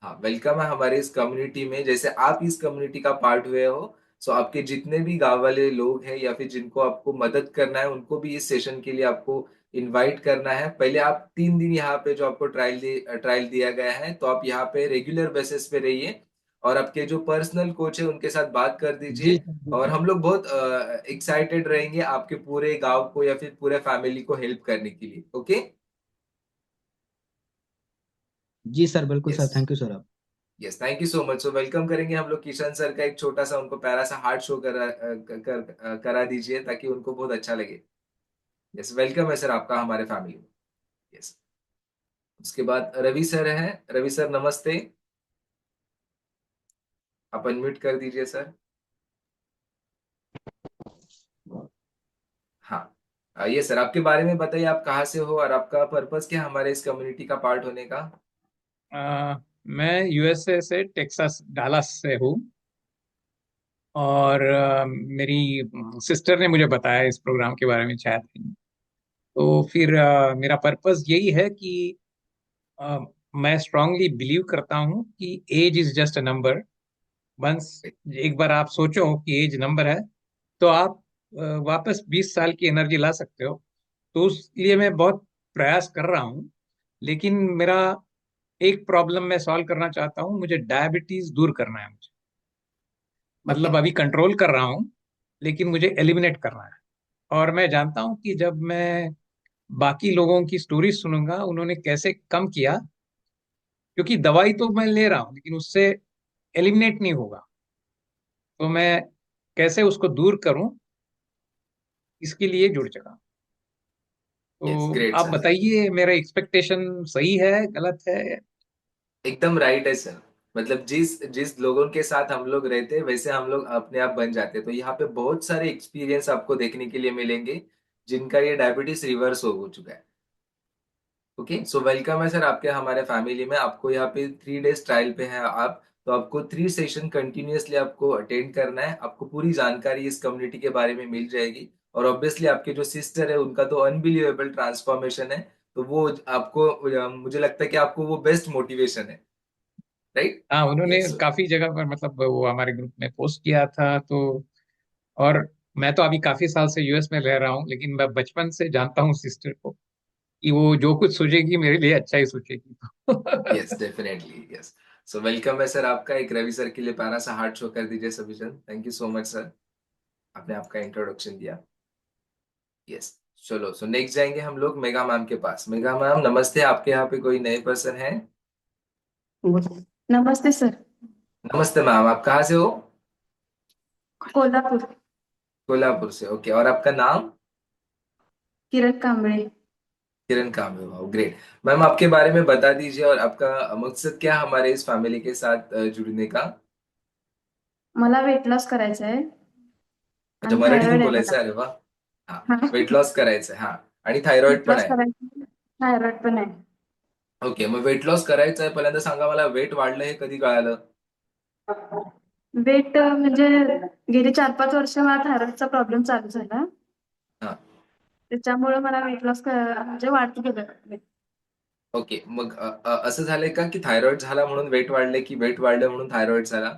हाँ, वेलकम है हमारे इस कम्युनिटी में, जैसे आप इस कम्युनिटी का पार्ट हुए हो। सो आपके जितने भी गांव वाले लोग हैं या फिर जिनको आपको मदद करना है, उनको भी इस सेशन के लिए आपको इनवाइट करना है। पहले आप 3 दिन यहाँ पे जो आपको ट्रायल दिया गया है, तो आप यहाँ पे रेगुलर बेसिस पे रहिए, और आपके जो पर्सनल कोच है उनके साथ बात कर जी दीजिए। सर। जी और सर। हम लोग बहुत एक्साइटेड रहेंगे आपके पूरे गांव को या फिर पूरे फैमिली को हेल्प करने के लिए। ओके। जी सर, बिल्कुल sir, yes. Thank you sir आप। Yes, thank you so much. So welcome करेंगे हम लोग किशन सर का, एक छोटा सा उनको प्यारा सा हार्ट शो करा दीजिए ताकि उनको बहुत अच्छा लगे। यस, वेलकम है सर आपका हमारे फैमिली में। यस। उसके बाद रवि सर हैं। रवि सर नमस्ते। आप अनम्यूट कर दीजिए सर। हाँ, ये सर आपके बारे में बताइए, आप कहाँ से हो और आपका पर्पस क्या है हमारे इस कम्युनिटी का पार्ट होने का। मैं यूएसए से टेक्सास डालास से हूँ। और मेरी सिस्टर ने मुझे बताया इस प्रोग्राम के बारे में, शायद। तो फिर मेरा पर्पस यही है कि अ, मैं स्ट्रांगली बिलीव करता हूँ कि age is just a number. Once एक बार आप सोचो कि एज नंबर है, तो आप वापस 20 साल की एनर्जी ला सकते हो। तो उस लिए मैं बहुत प्रयास कर रहा हूँ। लेकिन मेरा एक प्रॉब्लम मैं सॉल्व करना चाहता हूँ, मुझे डायबिटीज दूर करना है मुझे। ओके। मतलब अभी कंट्रोल कर रहा हूँ, लेकिन मुझे एलिमिनेट करना है। और मैं जानता हूँ कि जब मैं बाकी लोगों की स्टोरी सुनूंगा उन्होंने कैसे कम किया, क्योंकि दवाई तो मैं ले रहा हूँ लेकिन उससे एलिमिनेट नहीं होगा। तो मैं कैसे उसको दूर करूं, इसके लिए जुड़ चुका। यस, तो ग्रेट आप सर। बताइए मेरा एक्सपेक्टेशन सही है गलत है? एकदम राइट है सर। मतलब जिस जिस लोगों के साथ हम लोग रहते हैं वैसे हम लोग अपने आप बन जाते हैं। तो यहाँ पे बहुत सारे एक्सपीरियंस आपको देखने के लिए मिलेंगे जिनका ये डायबिटीज रिवर्स हो चुका है। ओके, सो वेलकम है सर आपके हमारे फैमिली में। आपको यहाँ पे 3 डेज ट्रायल पे है आप, तो आपको 3 सेशन कंटिन्यूअसली आपको अटेंड करना है। आपको पूरी जानकारी इस कम्युनिटी के बारे में मिल जाएगी। और ऑब्वियसली आपके जो सिस्टर है उनका तो अनबिलीवेबल ट्रांसफॉर्मेशन है। तो वो आपको मुझे लगता है कि आपको वो बेस्ट मोटिवेशन है। राइट। हाँ, उन्होंने यस। काफी जगह पर, मतलब वो हमारे ग्रुप में पोस्ट किया था। तो और मैं तो अभी काफी साल से यूएस में रह रहा हूँ, लेकिन मैं बचपन से जानता हूँ सिस्टर को कि वो जो कुछ सोचेगी मेरे लिए अच्छा ही सोचेगी। Yes, definitely yes. So welcome है सर आपका। एक रवि सर के लिए प्यारा सा हार्ट शो कर दीजिए सभी जन। Thank you so much sir, आपने आपका इंट्रोडक्शन दिया। यस। चलो, सो नेक्स्ट जाएंगे हम लोग मेगा मैम के पास। मेगा मैम नमस्ते। आपके यहाँ पे कोई नए पर्सन है? नमस्ते सर। नमस्ते मैम, आप कहाँ से हो? कोल्हापुर। कोल्हापुर से। ओके, और आपका नाम? Kiran Kamble. Kiran Kamble. Wow, great. Ma'am आपके बारे में बता दीजिए और आपका मकसद क्या है हमारे इस फैमिली के साथ जुड़ने का। मला वेट लॉस करायचा आहे अच्छा, आणि मराठीतून थायरॉइड आहे बोलायचं मला. आहे? अरे वा। हा, हा. वेट लॉस करायचं आहे, हा. आणि थायरॉइड वेट पण लॉस आहे? करायचा, थायरॉइड पण आहे. ओके, मग वेट लॉस करायचं आहे. पहिल्यांदा सांगा मला, वेट वाढलं हे कधी कळालं? वेट म्हणजे गेली 4-5 वर्ष मला थायरॉइडचा प्रॉब्लेम चालू झाला. हा. त्याच्यामुळे मला वेट लॉस म्हणजे वाढत गेलं weight. ओके, मग असं झालंय का की थायरॉइड झाला म्हणून वेट वाढले, की वेट वाढलं म्हणून थायरॉइड झाला?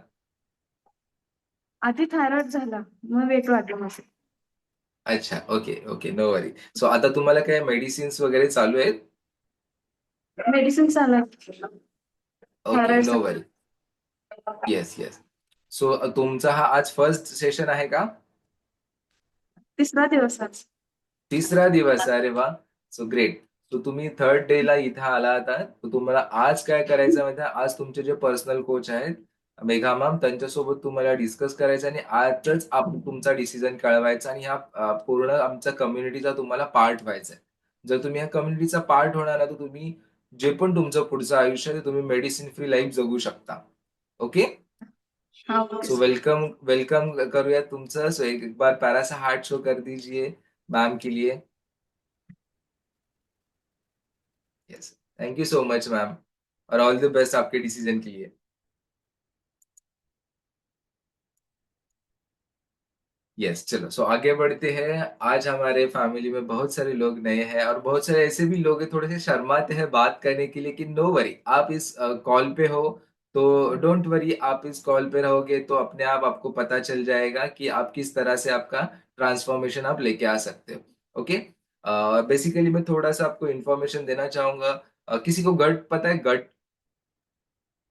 आधी थायरॉइड झाला, मग वेट वाढलं माझं. अच्छा, ओके ओके, नो वरी. सो आता तुम्हाला काय मेडिसिन्स वगैरे चालू आहेत? मेडिसिन चालू आहे ओके, थायरॉइड नो साठी. वरी. Yes yes. सो तुमचा हा आज फर्स्ट सेशन आहे का? तिसरा दिवस आज. तिसरा दिवस आहे. अरे वा. So great. सो तुम्ही थर्ड डे ला इथं आला आता. तर तुम्हाला आज काय करायचं माहिती आहे? आज तुमचे जे पर्सनल कोच आहेत मेघा मॅम, त्यांच्यासोबत तुम्हाला डिस्कस करायचं आणि आजच आपण तुमचा डिसिजन कळवायचा आणि ह्या पूर्ण आमच्या कम्युनिटीचा तुम्हाला पार्ट व्हायचा आहे. जर तुम्ही या कम्युनिटीचा पार्ट होणार ना, तर तुम्ही जे पण तुमचं पुढचं आयुष्य आहे ते तुम्ही मेडिसिन फ्री लाईफ जगू शकता. ओके. हाँ okay so sir. Welcome welcome करूया तुमचं. सो एक बार प्यारा सा हार्ट शो कर दीजिए मैम के लिए. Yes, thank you so much ma'am, और ऑल द बेस्ट आपके डिसीजन के लिए. यस, चलो, सो आगे बढ़ते हैं. आज हमारे फैमिली में बहुत सारे लोग नए हैं और बहुत सारे ऐसे भी लोग हैं थोड़े से शर्माते हैं बात करने के लिए, कि नो वरी, आप इस कॉल पे हो तो डोंट वरी. आप इस कॉल पे रहोगे तो अपने आप आपको पता चल जाएगा कि आप किस तरह से आपका ट्रांसफॉर्मेशन आप लेके आ सकते हो. ओके. बेसिकली मैं थोड़ा सा आपको इन्फॉर्मेशन देना चाहूंगा. किसी को गट पता है? गट,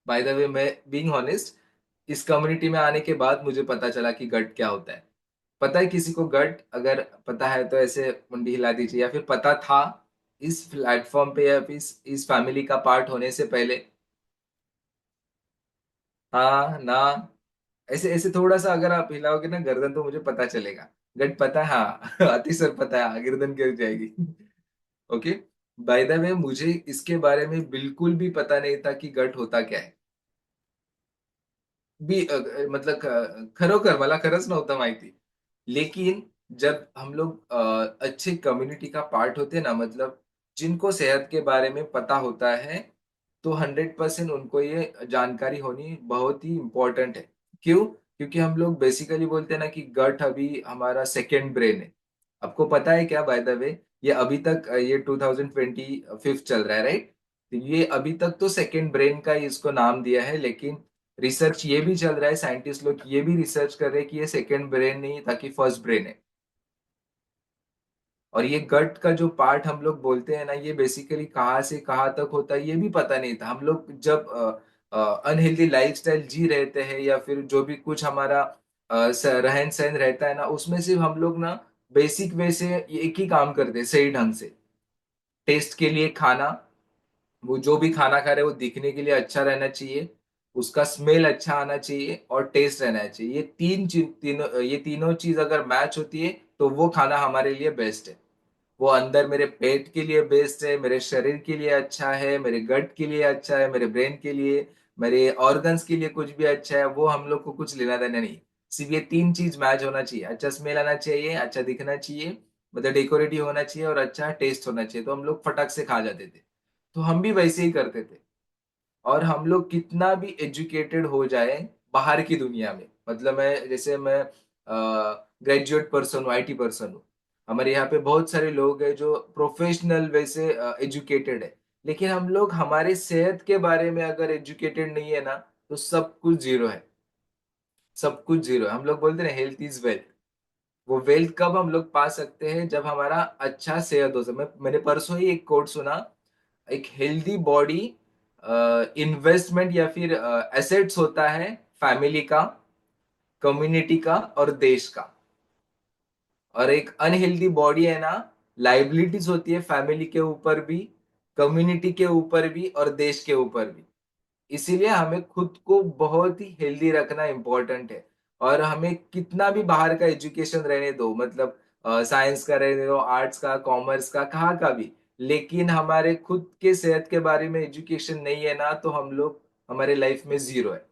बाय द वे, मैं बीइंग ऑनेस्ट, इस कम्युनिटी में आने के बाद मुझे पता चला कि गट क्या होता है. पता है किसी को गट? अगर पता है तो ऐसे मुंडी हिला दीजिए, या फिर पता था? इस प्लेटफॉर्म पे या फिर इस फैमिली का पार्ट होने से पहले? हाँ ना? ऐसे ऐसे थोड़ा सा अगर आप हिलाओगे ना गर्दन तो मुझे पता चलेगा। गट पता है, हाँ। आतिश सर पता है, हाँ, गर्दन गिर जाएगी। ओके। बाय द वे मुझे इसके बारे में बिल्कुल भी पता नहीं था कि गट होता क्या है। मतलब खरोखर मला खरंच नव्हतं माहिती। लेकिन जब हम लोग अच्छे कम्युनिटी का पार्ट होते हैं ना, मतलब जिनको सेहत के बारे में पता होता है, तो 100% उनको ये जानकारी होनी बहुत ही इम्पोर्टेंट है। क्यों? क्योंकि हम लोग बेसिकली बोलते हैं ना कि गट अभी हमारा सेकंड ब्रेन है। आपको पता है क्या बाय द वे? ये अभी तक ये 2025 चल रहा है, राइट? तो ये अभी तक तो सेकंड ब्रेन का ही इसको नाम दिया है, लेकिन रिसर्च ये भी चल रहा है, साइंटिस्ट लोग ये भी रिसर्च कर रहे हैं कि ये सेकंड ब्रेन नहीं ताकि फर्स्ट ब्रेन है। और ये गट का जो पार्ट हम लोग बोलते हैं ना, ये बेसिकली कहाँ से कहाँ तक होता है ये भी पता नहीं था। हम लोग जब अनहेल्दी लाइफस्टाइल जी रहते हैं या फिर जो भी कुछ हमारा रहन सहन रहता है ना, उसमें सिर्फ हम लोग ना बेसिक वे से एक ही काम करते हैं सही ढंग से। टेस्ट के लिए खाना, वो जो भी खाना खा रहे हैं वो दिखने के लिए अच्छा रहना चाहिए, उसका स्मेल अच्छा आना चाहिए और टेस्ट रहना चाहिए। ये तीनों चीज अगर मैच होती है तो वो खाना हमारे लिए बेस्ट है। वो अंदर मेरे पेट के लिए बेस्ट है, मेरे शरीर के लिए अच्छा है, मेरे गट के लिए अच्छा है, मेरे ब्रेन के लिए, मेरे ऑर्गन्स के लिए कुछ भी अच्छा है। वो हम लोग को कुछ लेना देना नहीं। सिर्फ ये तीन चीज मैच होना चाहिए, अच्छा स्मेल आना चाहिए, अच्छा दिखना चाहिए, मतलब डेकोरेटिव होना चाहिए और अच्छा टेस्ट होना चाहिए, तो हम लोग फटक से खा जाते थे। तो हम भी वैसे ही करते थे। और हम लोग कितना भी एजुकेटेड हो जाए बाहर की दुनिया में, मतलब मैं ग्रेजुएट पर्सन हूँ, आईटी पर्सन हूँ, हमारे यहाँ पे बहुत सारे लोग हैं जो प्रोफेशनल वैसे एजुकेटेड है, लेकिन हम लोग हमारे सेहत के बारे में अगर एजुकेटेड नहीं है ना, तो सब कुछ जीरो है। सब कुछ जीरो है। हम लोग बोलते हैं ना हेल्थ इज वेल्थ। वो वेल्थ कब हम लोग पा सकते हैं? जब हमारा अच्छा सेहत हो। मैंने परसों ही एक कोट सुना, एक हेल्दी बॉडी इन्वेस्टमेंट या फिर एसेट्स होता है फैमिली का, कम्युनिटी का और देश का। और एक अनहेल्दी बॉडी है ना, लाइबिलिटीज होती है फैमिली के ऊपर भी, कम्युनिटी के ऊपर भी और देश के ऊपर भी। इसीलिए हमें खुद को बहुत ही हेल्दी रखना इम्पोर्टेंट है। और हमें कितना भी बाहर का एजुकेशन रहने दो, मतलब साइंस का रहने दो, आर्ट्स का, कॉमर्स का, कहाँ का भी, लेकिन हमारे खुद के सेहत के बारे में एजुकेशन नहीं है ना, तो हम लोग हमारे लाइफ में जीरो है।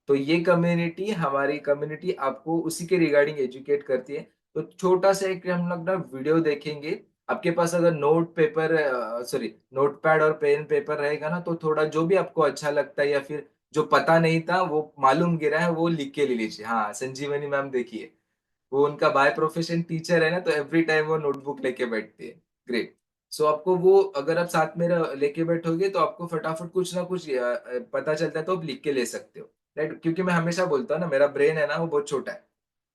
तो ये कम्युनिटी, हमारी कम्युनिटी आपको उसी के रिगार्डिंग एजुकेट करती है। तो छोटा सा एक हम लोग ना वीडियो देखेंगे। आपके पास अगर नोटपैड और पेन पेपर रहेगा ना, तो थोड़ा जो भी आपको अच्छा लगता है या फिर जो पता नहीं था वो मालूम गिरा है वो लिख के ले लीजिए। हाँ, संजीवनी मैम देखिए, वो उनका बाय प्रोफेशन टीचर है ना, तो एवरी टाइम वो नोटबुक लेके बैठती है। ग्रेट। सो आपको वो अगर आप साथ में लेके बैठोगे तो आपको फटाफट कुछ ना कुछ पता चलता है, तो आप लिख के ले सकते हो, राइट? क्योंकि मैं हमेशा बोलता हूँ ना, मेरा ब्रेन है ना वो बहुत छोटा है,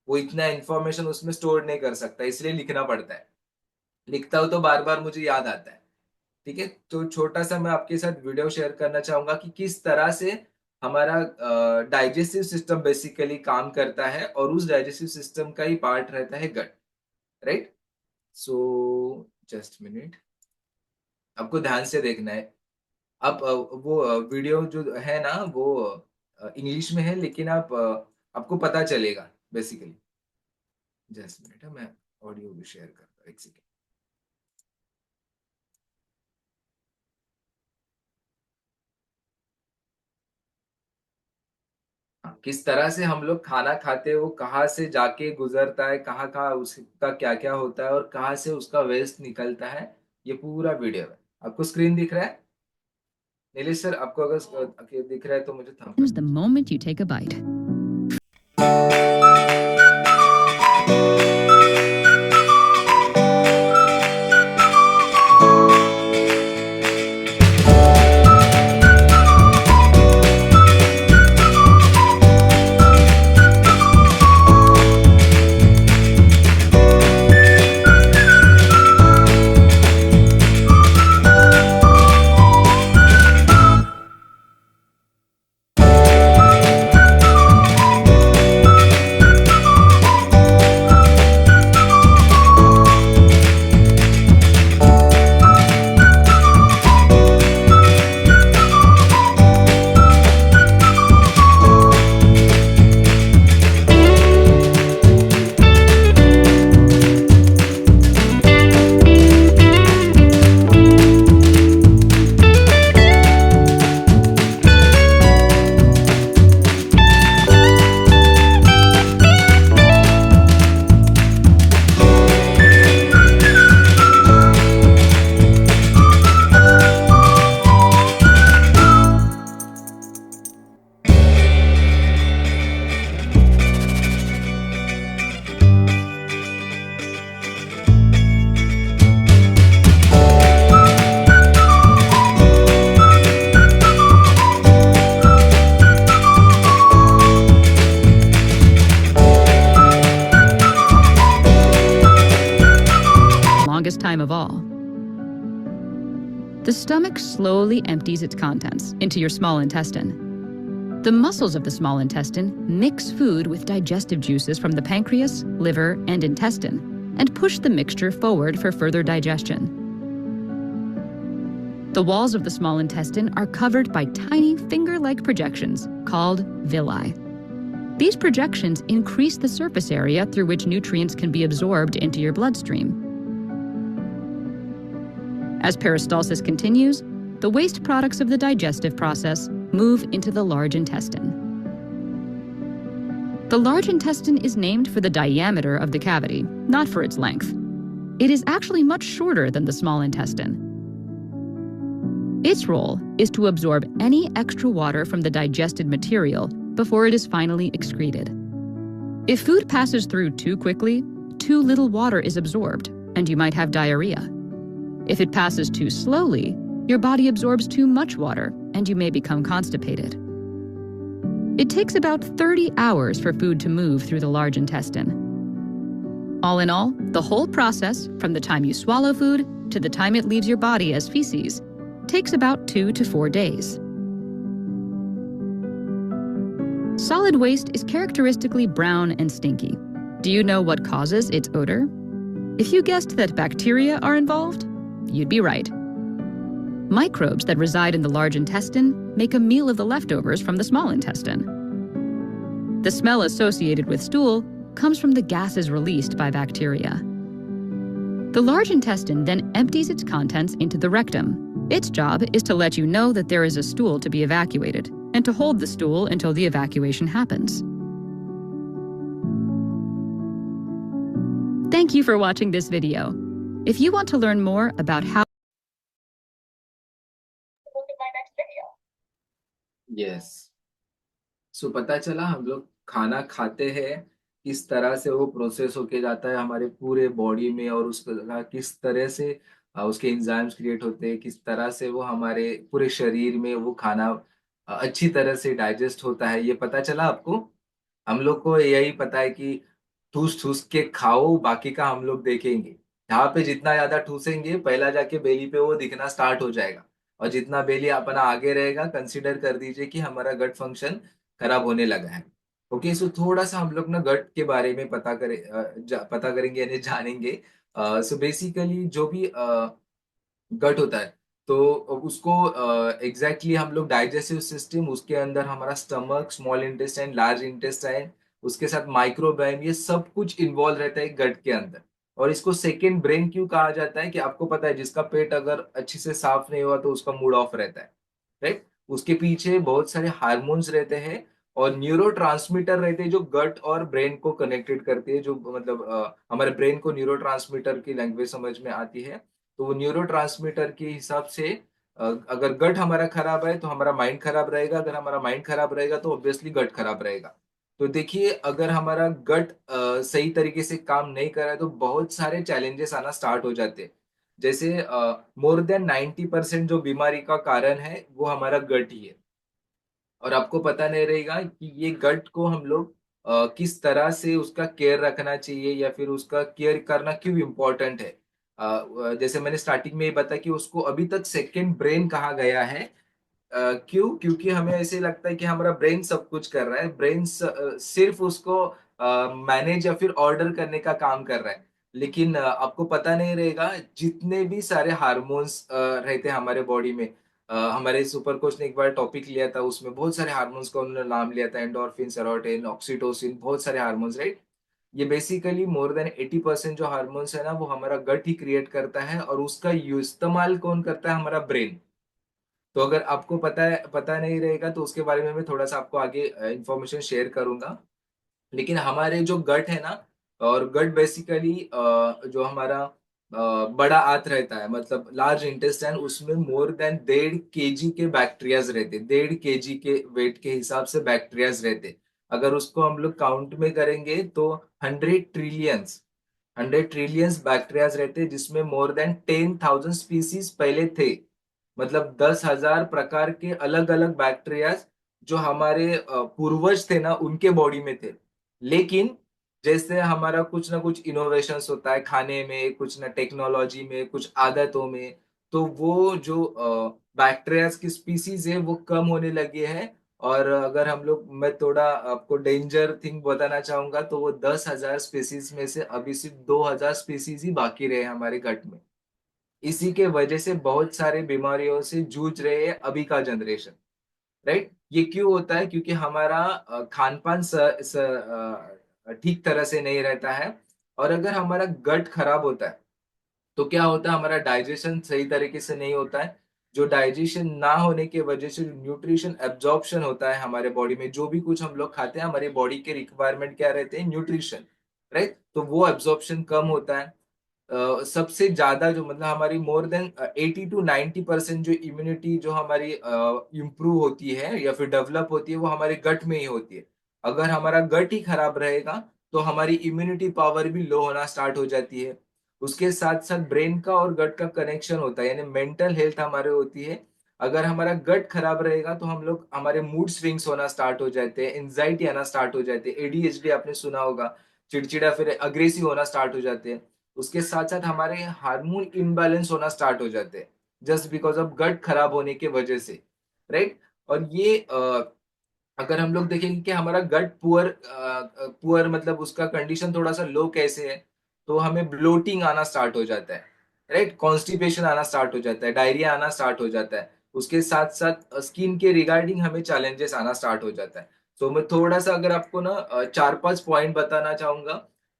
वो इतना इन्फॉर्मेशन उसमें स्टोर नहीं कर सकता, इसलिए लिखना पड़ता है। लिखता हूँ तो बार बार मुझे याद आता है। ठीक है, तो छोटा सा मैं आपके साथ वीडियो शेयर करना चाहूंगा कि किस तरह से हमारा डाइजेस्टिव सिस्टम बेसिकली काम करता है, और उस डाइजेस्टिव सिस्टम का ही पार्ट रहता है गट, राइट? सो जस्ट मिनट, आपको ध्यान से देखना है। आप वो वीडियो जो है ना वो इंग्लिश में है, लेकिन आपको पता चलेगा बेसिकली। जस्ट मिनट, मैं ऑडियो भी शेयर करता हूँ, एक सेकेंड। किस तरह से हम लोग खाना खाते हैं, वो कहाँ से जाके गुजरता है, कहाँ कहाँ उसका क्या क्या होता है और कहाँ से उसका वेस्ट निकलता है, ये पूरा वीडियो है। आपको स्क्रीन दिख रहा है? नीलेश सर, आपको अगर दिख रहा है तो मुझे thumb The moment you take a bite. time of all. The stomach slowly empties its contents into your small intestine. The muscles of the small intestine mix food with digestive juices from the pancreas, liver, and intestine, and push the mixture forward for further digestion. The walls of the small intestine are covered by tiny finger-like projections called villi. These projections increase the surface area through which nutrients can be absorbed into your bloodstream. As peristalsis continues, the waste products of the digestive process move into the large intestine. The large intestine is named for the diameter of the cavity, not for its length. It is actually much shorter than the small intestine. Its role is to absorb any extra water from the digested material before it is finally excreted. If food passes through too quickly, too little water is absorbed, and you might have diarrhea. If it passes too slowly, your body absorbs too much water, and you may become constipated. It takes about 30 hours for food to move through the large intestine. All in all, the whole process, from the time you swallow food to the time it leaves your body as feces, takes about 2 to 4 days. Solid waste is characteristically brown and stinky. Do you know what causes its odor? If you guessed that bacteria are involved, you'd be right. Microbes that reside in the large intestine make a meal of the leftovers from the small intestine. The smell associated with stool comes from the gases released by bacteria. The large intestine then empties its contents into the rectum. Its job is to let you know that there is a stool to be evacuated, and to hold the stool until the evacuation happens. Thank you for watching this video. If you want to learn more about how yes so पता चला हम लोग खाना खाते हैं, किस तरह से वो प्रोसेस होके जाता है हमारे पूरे बॉडी में, और उसका किस तरह से उसके एंजाइम्स क्रिएट होते हैं, किस तरह से वो हमारे पूरे शरीर में वो खाना अच्छी तरह से डाइजेस्ट होता है। ये पता चला आपको? हम लोग को यही पता है कि ठूस ठूस के खाओ, बाकी का हम लोग देखेंगे। जहाँ पे जितना ज्यादा ठूसेंगे, पहला जाके बेली पे वो दिखना स्टार्ट हो जाएगा, और जितना बेली अपना आगे रहेगा, कंसीडर कर दीजिए कि हमारा गट फंक्शन खराब होने लगा है। ओके, सो थोड़ा सा हम लोग ना गट के बारे में पता करेंगे यानी जानेंगे। सो बेसिकली जो भी गट होता है, तो उसको एग्जैक्टली हम लोग डाइजेस्टिव सिस्टम, उसके अंदर हमारा stomach, small intestine, large intestine, उसके साथ माइक्रोबायोम, ये सब कुछ इन्वॉल्व रहता है गट के अंदर। और इसको सेकेंड ब्रेन क्यों कहा जाता है कि आपको पता है, जिसका पेट अगर अच्छे से साफ नहीं हुआ तो उसका मूड ऑफ रहता है, राइट। उसके पीछे बहुत सारे हार्मोन्स रहते हैं और न्यूरोट्रांसमीटर रहते हैं जो गट और ब्रेन को कनेक्टेड करते हैं, जो मतलब हमारे ब्रेन को न्यूरोट्रांसमीटर की लैंग्वेज समझ में आती है। तो वो न्यूरोट्रांसमीटर के हिसाब से अगर गट हमारा खराब है तो हमारा माइंड खराब रहेगा, अगर हमारा माइंड खराब रहेगा तो ऑब्वियसली गट खराब रहेगा। तो देखिए, अगर हमारा गट सही तरीके से काम नहीं कर रहा है तो बहुत सारे चैलेंजेस आना स्टार्ट हो जाते हैं। जैसे मोर देन 90% जो बीमारी का कारण है वो हमारा गट ही है। और आपको पता नहीं रहेगा कि ये गट को हम लोग किस तरह से उसका केयर रखना चाहिए, या फिर उसका केयर करना क्यों इम्पोर्टेंट है। जैसे मैंने स्टार्टिंग में ये बताया कि उसको अभी तक सेकेंड ब्रेन कहा गया है। क्यों? क्योंकि हमें ऐसे लगता है कि हमारा ब्रेन सब कुछ कर रहा है, ब्रेन सिर्फ उसको मैनेज या फिर ऑर्डर करने का काम कर रहा है। लेकिन आपको पता नहीं रहेगा, जितने भी सारे हार्मोन्स रहते हैं हमारे बॉडी में, हमारे सुपर कोच ने एक बार टॉपिक लिया था, उसमें बहुत सारे हार्मोन्स का उन्होंने नाम लिया था, एंडोर्फिन, सेरोटोनिन, ऑक्सीटोसिन, बहुत सारे हार्मोन्स, राइट। ये बेसिकली मोर देन 80% जो हार्मोन्स है ना, वो हमारा गट ही क्रिएट करता है, और उसका इस्तेमाल कौन करता है? हमारा ब्रेन। तो अगर आपको पता नहीं रहेगा तो उसके बारे में मैं थोड़ा सा आपको आगे इंफॉर्मेशन शेयर करूंगा। लेकिन हमारे जो गट है ना, और गट बेसिकली जो हमारा बड़ा आंत रहता है, मतलब लार्ज इंटेस्टाइन, उसमें मोर देन 1.5 kg के बैक्टीरियाज रहते, 1.5 kg के वेट के हिसाब से बैक्टीरियाज रहते। अगर उसको हम लोग काउंट में करेंगे तो 100 ट्रिलियंस बैक्टीरियाज रहते, जिसमें मोर देन 10,000 स्पीसीज पहले थे। मतलब 10,000 प्रकार के अलग अलग बैक्टीरियाज जो हमारे पूर्वज थे ना, उनके बॉडी में थे। लेकिन जैसे हमारा कुछ ना कुछ इनोवेशंस होता है खाने में, कुछ ना टेक्नोलॉजी में, कुछ आदतों में, तो वो जो बैक्टीरिया की स्पीसीज है वो कम होने लगे हैं। और अगर हम लोग, मैं थोड़ा आपको डेंजर थिंग बताना चाहूंगा, तो वो 10,000 स्पीसीज में से अभी सिर्फ 2,000 स्पीसीज ही बाकी रहे हमारे गट में। इसी के वजह से बहुत सारे बीमारियों से जूझ रहे हैं अभी का जनरेशन। राइट, ये क्यों होता है? क्योंकि हमारा खान पान ठीक तरह से नहीं रहता है। और अगर हमारा गट खराब होता है तो क्या होता है, हमारा डाइजेशन सही तरीके से नहीं होता है। जो डाइजेशन ना होने की वजह से न्यूट्रिशन एब्जॉर्प्शन होता है हमारे बॉडी में, जो भी कुछ हम लोग खाते हैं, हमारी बॉडी के रिक्वायरमेंट क्या रहते हैं? न्यूट्रिशन। राइट, तो वो एब्जॉर्प्शन कम होता है। सबसे ज्यादा जो मतलब हमारी मोर देन 80 to 90% जो इम्यूनिटी जो हमारी इम्प्रूव होती है या फिर डेवलप होती है, वो हमारे गट में ही होती है। अगर हमारा गट ही खराब रहेगा तो हमारी इम्यूनिटी पावर भी लो होना स्टार्ट हो जाती है। उसके साथ साथ ब्रेन का और गट का कनेक्शन होता है, यानी मेंटल हेल्थ हमारे होती है। अगर हमारा गट खराब रहेगा तो हम लोग, हमारे मूड स्विंग्स होना स्टार्ट हो जाते हैं, एंजाइटी आना स्टार्ट हो जाती है, एडीएचडी आपने सुना होगा, चिड़चिड़ा फिर अग्रेसिव होना स्टार्ट हो जाते हैं। उसके साथ साथ हमारे हार्मोन इम्बैलेंस होना स्टार्ट हो जाते हैं, जस्ट बिकॉज ऑफ गट खराब होने की वजह से। राइट, और ये अगर हम लोग देखेंगे कि हमारा गट पुअर पुअर मतलब उसका कंडीशन थोड़ा सा लो कैसे है, तो हमें ब्लोटिंग आना स्टार्ट हो जाता है। राइट, कॉन्स्टिपेशन आना स्टार्ट हो जाता है, डायरिया आना स्टार्ट हो जाता है। उसके साथ साथ स्किन के रिगार्डिंग हमें चैलेंजेस आना स्टार्ट हो जाता है। तो मैं थोड़ा सा अगर आपको ना 4-5 पॉइंट बताना चाहूंगा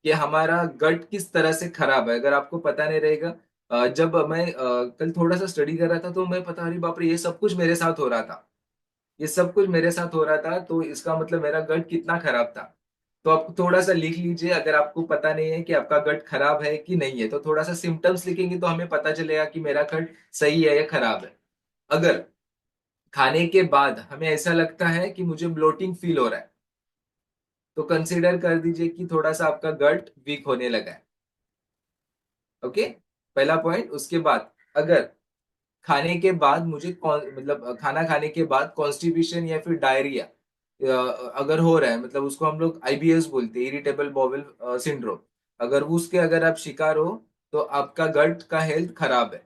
कि हमारा गट किस तरह से खराब है, अगर आपको पता नहीं रहेगा। जब मैं कल थोड़ा सा स्टडी कर रहा था तो मैं पता, अरे बाप रे, ये सब कुछ मेरे साथ हो रहा था। ये सब कुछ मेरे साथ हो रहा था, तो इसका मतलब मेरा गट कितना खराब था। तो आप थोड़ा सा लिख लीजिए, अगर आपको पता नहीं है कि आपका गट खराब है कि नहीं है, तो थोड़ा सा सिम्टम्स लिखेंगे तो हमें पता चलेगा कि मेरा गट सही है या खराब है। अगर खाने के बाद हमें ऐसा लगता है कि मुझे ब्लोटिंग फील हो रहा है, तो कंसीडर कर दीजिए कि थोड़ा सा आपका गट वीक होने लगा है। ओके, पहला पॉइंट। उसके बाद अगर खाने के बाद मुझे मतलब खाना खाने के बाद कॉन्स्टिपेशन या फिर डायरिया अगर हो रहा है, मतलब उसको हम लोग आईबीएस बोलते हैं, इरिटेबल बॉवल सिंड्रोम। अगर उसके अगर आप शिकार हो तो आपका गट का हेल्थ खराब है।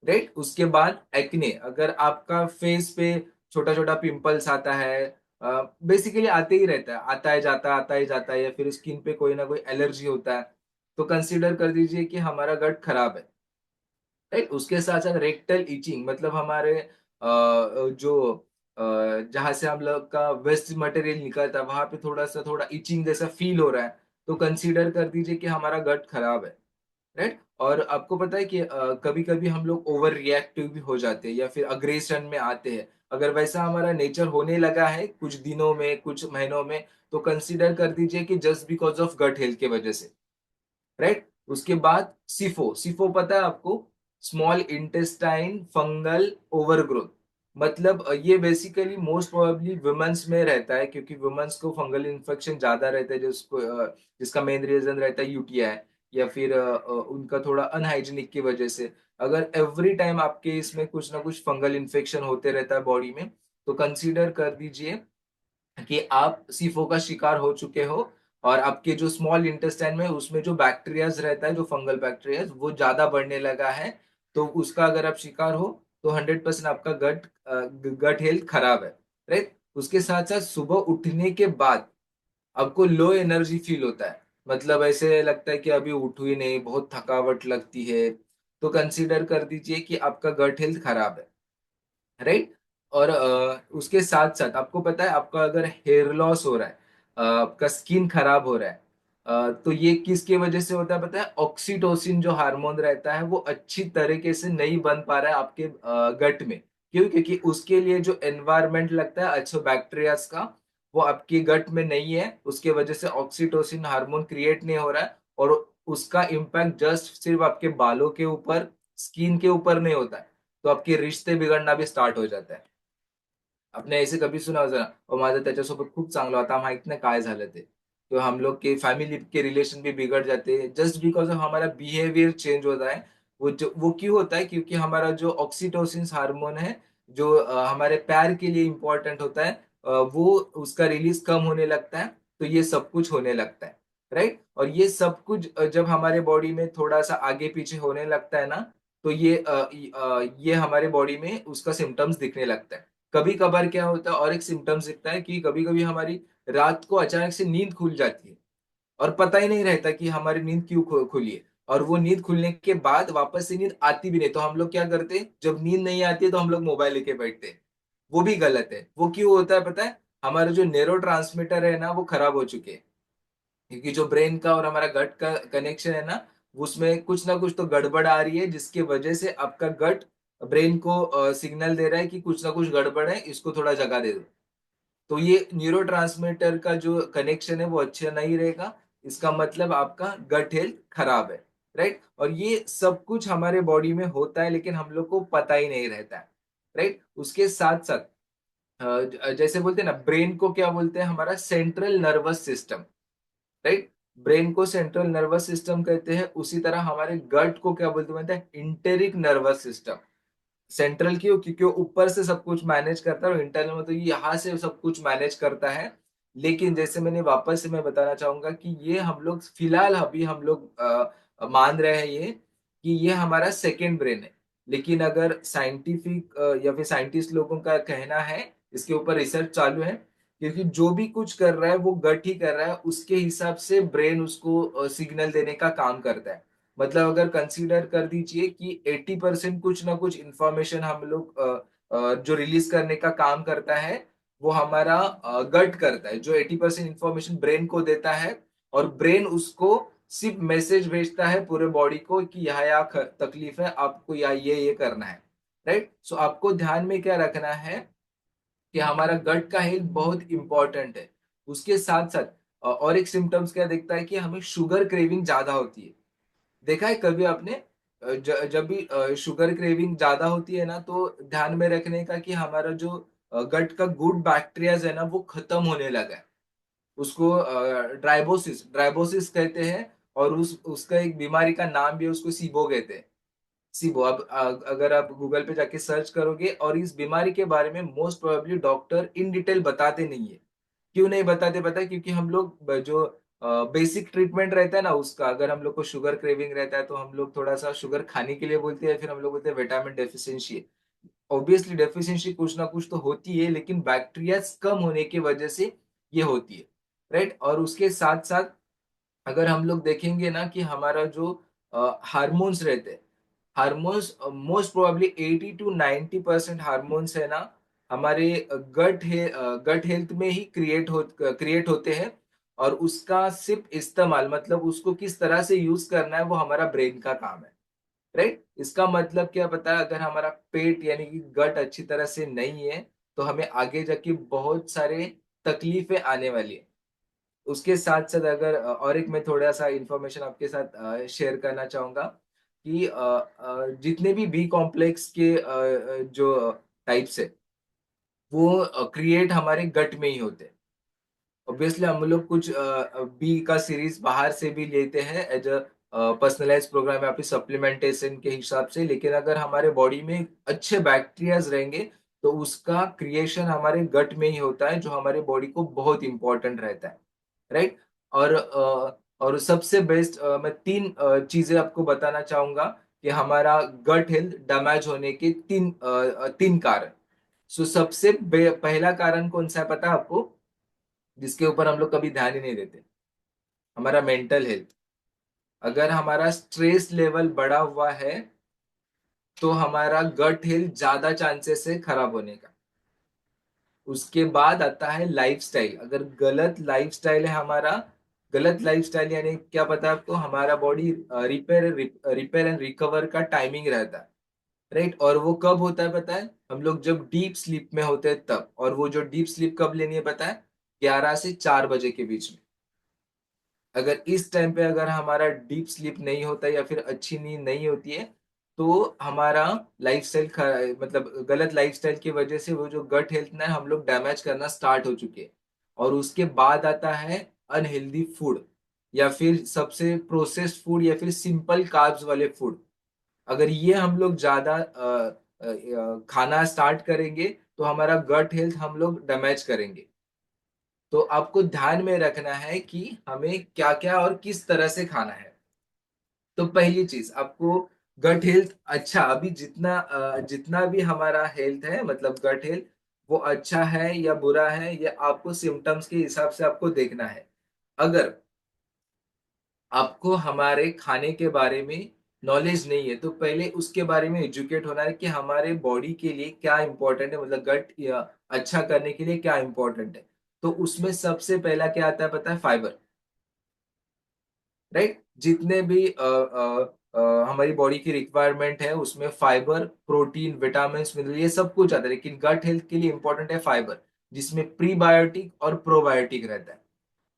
राइट, उसके बाद एक्ने, अगर आपका फेस पे छोटा छोटा पिंपल्स आता है, बेसिकली आते ही रहता है, आता है जाता है, आता है जाता है, या फिर स्किन पे कोई ना कोई एलर्जी होता है, तो कंसीडर कर दीजिए कि हमारा गट खराब है। राइट, उसके साथ साथ रेक्टल इचिंग, मतलब हमारे जो जहां से हम लोग का वेस्ट मटेरियल निकलता है वहां पे थोड़ा इचिंग जैसा फील हो रहा है, तो कंसीडर कर दीजिए कि हमारा गट खराब है। राइट, और आपको पता है कि कभी कभी हम लोग ओवर रिएक्टिव भी हो जाते हैं या फिर अग्रेशन में आते हैं। अगर वैसा हमारा नेचर होने लगा है कुछ दिनों में, कुछ महीनों में, तो कंसीडर कर दीजिए कि just because of gut health के वजह से। राइट, उसके बाद सिफो, सिफो पता है आपको? Small intestine fungal overgrowth. मतलब ये बेसिकली मोस्ट प्रोबेबली वुमेन्स में रहता है, क्योंकि वुमेन्स को फंगल इन्फेक्शन ज्यादा रहता है, जिसका मेन रीजन रहता है यूटीआई, या फिर उनका थोड़ा अनहाइजीनिक की वजह से। अगर एवरी टाइम आपके इसमें कुछ ना कुछ फंगल इन्फेक्शन होते रहता है बॉडी में, तो कंसीडर कर दीजिए कि आप सीफो का शिकार हो चुके हो। और आपके जो स्मॉल इंटेस्टाइन में उसमें जो बैक्टीरियाज रहता है, जो फंगल बैक्टीरियाज, वो ज्यादा बढ़ने लगा है। तो उसका अगर आप शिकार हो तो 100% आपका गट गट हेल्थ खराब है। राइट, उसके साथ साथ सुबह उठने के बाद आपको लो एनर्जी फील होता है, मतलब ऐसे लगता है कि अभी उठू ही नहीं, बहुत थकावट लगती है, तो कंसीडर कर दीजिए कि आपका गट हेल्थ खराब है। राइट, और उसके साथ साथ आपको पता है, आपका अगर हेयर लॉस हो रहा है, आपका स्किन खराब हो रहा है, तो ये किसके वजह से होता है पता है? ऑक्सीटोसिन जो हार्मोन रहता है वो अच्छी तरीके से नहीं बन पा रहा है आपके गट में। क्यों? क्योंकि उसके लिए जो एनवायरमेंट लगता है अच्छे बैक्टीरियाज का, वो आपके गट में नहीं है। उसके वजह से ऑक्सीटोसिन हार्मोन क्रिएट नहीं हो रहा है, और उसका इम्पैक्ट जस्ट सिर्फ आपके बालों के ऊपर, स्किन के ऊपर नहीं होता है, तो आपके रिश्ते बिघडणं भी स्टार्ट हो जात आहे। आपने ऐसे कभी सुना होता ना, "ओ माझं त्याच्यासोबत खूप चांगलं होता, माहित नाही काय झालं ते." तो हम लोग के फैमिली के रिलेशन भी बिगड़ जाते हैं जस्ट बिकॉज ऑफ हमारा बिहेवियर चेंज होता है। वो क्यों होता है? क्योंकि हमारा जो ऑक्सीटोसिन हार्मोन है, जो हमारे प्यार के लिए इम्पोर्टेंट होता है, वो उसका रिलीज कम होने लगता है। तो ये सब कुछ होने लगता है, राइट। और ये सब कुछ जब हमारे बॉडी में थोड़ा सा आगे पीछे होने लगता है ना, तो ये हमारे बॉडी में उसका सिम्टम्स दिखने लगता है। कभी कभार क्या होता है, और एक सिम्टम्स दिखता है कि कभी कभी हमारी रात को अचानक से नींद खुल जाती है और पता ही नहीं रहता कि हमारी नींद क्यों खुली है। और वो नींद खुलने के बाद वापस से नींद आती भी नहीं, तो हम लोग क्या करते हैं, जब नींद नहीं आती है तो हम लोग मोबाइल लेके बैठते हैं। वो भी गलत है। वो क्यों होता है पता है? हमारे जो न्यूरो ट्रांसमीटर है ना, वो खराब हो चुके हैं। क्योंकि जो ब्रेन का और हमारा गट का कनेक्शन है ना, उसमें कुछ ना कुछ तो गड़बड़ आ रही है, जिसकी वजह से आपका गट ब्रेन को सिग्नल दे रहा है कि कुछ ना कुछ गड़बड़ है, इसको थोड़ा जगह दे दो। तो ये न्यूरोट्रांसमीटर का जो कनेक्शन है वो अच्छा नहीं रहेगा। इसका मतलब आपका गट हेल्थ खराब है, राइट। और ये सब कुछ हमारे बॉडी में होता है, लेकिन हम लोग को पता ही नहीं रहता है, राइट। उसके साथ साथ जैसे बोलते हैं ना, ब्रेन को क्या बोलते हैं, हमारा central nervous system, right. Brain को सेंट्रल नर्वस सिस्टम कहते हैं। उसी तरह हमारे गट को क्या बोलते हैं, इंटेरिक नर्वस सिस्टम। सेंट्रल क्यों? क्योंकि वो ऊपर से सब कुछ मैनेज करता है, और इंटरनल में तो ये यहाँ से सब कुछ मैनेज करता है। लेकिन जैसे मैंने वापस से मैं बताना चाहूंगा कि ये हम लोग फिलहाल अभी हम लोग मान रहे हैं ये कि ये हमारा सेकेंड ब्रेन है। लेकिन अगर साइंटिफिक या फिर साइंटिस्ट लोगों का कहना है, इसके ऊपर रिसर्च चालू है, क्योंकि जो भी कुछ कर रहा है वो गट ही कर रहा है, उसके हिसाब से ब्रेन उसको सिग्नल देने का काम करता है। मतलब अगर कंसीडर कर दीजिए कि 80% कुछ ना कुछ इंफॉर्मेशन हम लोग जो रिलीज करने का काम करता है, वो हमारा गट करता है, जो 80% इंफॉर्मेशन ब्रेन को देता है। और ब्रेन उसको सिर्फ मैसेज भेजता है पूरे बॉडी को कि यहाँ तकलीफ है, आपको या ये करना है, राइट। सो आपको ध्यान में क्या रखना है कि हमारा गट का हेल्थ बहुत इंपॉर्टेंट है। उसके साथ साथ और एक सिम्टम्स क्या दिखता है कि हमें शुगर क्रेविंग ज्यादा होती है। देखा है कभी आपने? जब भी शुगर क्रेविंग ज्यादा होती है ना, तो ध्यान में रखने का कि हमारा जो गट का गुड बैक्टीरियाज है ना, वो खत्म होने लगा है। उसको ड्राइबोसिस ड्राइबोसिस कहते हैं। और उसका एक बीमारी का नाम भी है, उसको सीबो कहते हैं। सिबो। अब अगर आप गूगल पे जाके सर्च करोगे, और इस बीमारी के बारे में most probably doctor in detail बताते नहीं है। क्यों नहीं बताते पता है? क्योंकि हम लोग जो बेसिक ट्रीटमेंट रहता है ना उसका, अगर हम लोग को शुगर क्रेविंग रहता है तो हम लोग थोड़ा सा शुगर खाने के लिए बोलते हैं, फिर हम लोग बोलते हैं विटामिन डेफिशिएंसी। ऑब्वियसली डेफिशिएंसी कुछ ना कुछ तो होती है, लेकिन बैक्टीरिया कम होने की वजह से ये होती है, राइट। और उसके साथ साथ अगर हम लोग देखेंगे ना कि हमारा जो हार्मोन्स रहते हैं, hormones most probably 80 to 90% hormones है ना, हमारे गट हेल्थ में ही क्रिएट होते हैं। और उसका सिर्फ इस्तेमाल, मतलब उसको किस तरह से यूज करना है, वो हमारा ब्रेन का काम है, राइट। इसका मतलब क्या पता है? अगर हमारा पेट यानी कि गट अच्छी तरह से नहीं है, तो हमें आगे जाके बहुत सारे तकलीफें आने वाली है। उसके साथ साथ अगर और एक मैं थोड़ा सा इंफॉर्मेशन आपके साथ शेयर करना चाहूंगा कि जितने भी बी कॉम्प्लेक्स के जो टाइप्स है, वो क्रिएट हमारे गट में ही होते हैं। ऑब्वियसली हम लोग कुछ बी का सीरीज बाहर से भी लेते हैं एज अ पर्सनलाइज प्रोग्राम या फिर सप्लीमेंटेशन के हिसाब से। लेकिन अगर हमारे बॉडी में अच्छे बैक्टीरियाज रहेंगे, तो उसका क्रिएशन हमारे गट में ही होता है, जो हमारे बॉडी को बहुत इंपॉर्टेंट रहता है, राइट। और सबसे बेस्ट मैं तीन चीजें आपको बताना चाहूंगा कि हमारा गट हेल्थ डैमेज होने के तीन कारण। सो सबसे पहला कारण कौन सा है पता है आपको? जिसके ऊपर हम लोग कभी ध्यान ही नहीं देते, हमारा मेंटल हेल्थ। अगर हमारा स्ट्रेस लेवल बढ़ा हुआ है, तो हमारा गट हेल्थ ज्यादा चांसेस है खराब होने का। उसके बाद आता है लाइफस्टाइल। अगर गलत लाइफस्टाइल है हमारा, गलत लाइफस्टाइल यानी क्या पता है आपको? हमारा बॉडी रिपेयर एंड रिकवर का टाइमिंग रहता है, राइट। और वो कब होता है पता है? हम लोग जब डीप स्लीप में होते हैं तब। और वो जो डीप स्लीप कब लेनी है पता है? 11 से 4 बजे के बीच में। अगर इस टाइम पे अगर हमारा डीप स्लीप नहीं होता या फिर अच्छी नींद नहीं होती है, तो हमारा लाइफस्टाइल मतलब गलत लाइफस्टाइल की वजह से वो जो गट हेल्थ ना हम लोग डैमेज करना स्टार्ट हो चुके हैं। और उसके बाद आता है अनहेल्दी फूड, या फिर सबसे प्रोसेस्ड फूड, या फिर सिंपल कार्ब्स वाले फूड। अगर ये हम लोग ज्यादा खाना स्टार्ट करेंगे, तो हमारा गट हेल्थ हम लोग डैमेज करेंगे। तो आपको ध्यान में रखना है कि हमें क्या क्या और किस तरह से खाना है। तो पहली चीज आपको गट हेल्थ अच्छा, अभी जितना भी हमारा हेल्थ है, मतलब गट हेल्थ, वो अच्छा है या बुरा है, ये आपको सिम्टम्स के हिसाब से आपको देखना है। अगर आपको हमारे खाने के बारे में नॉलेज नहीं है तो पहले उसके बारे में एजुकेट होना है कि हमारे बॉडी के लिए क्या इंपॉर्टेंट है, मतलब गट या अच्छा करने के लिए क्या इंपॉर्टेंट है। तो उसमें सबसे पहला क्या आता है पता है? फाइबर। राइट, जितने भी हमारी बॉडी की रिक्वायरमेंट है उसमें फाइबर, प्रोटीन, विटामिन, मिनरल, ये सब कुछ आता है, लेकिन गट हेल्थ के लिए इंपॉर्टेंट है फाइबर, जिसमें प्रीबायोटिक और प्रोबायोटिक रहता है।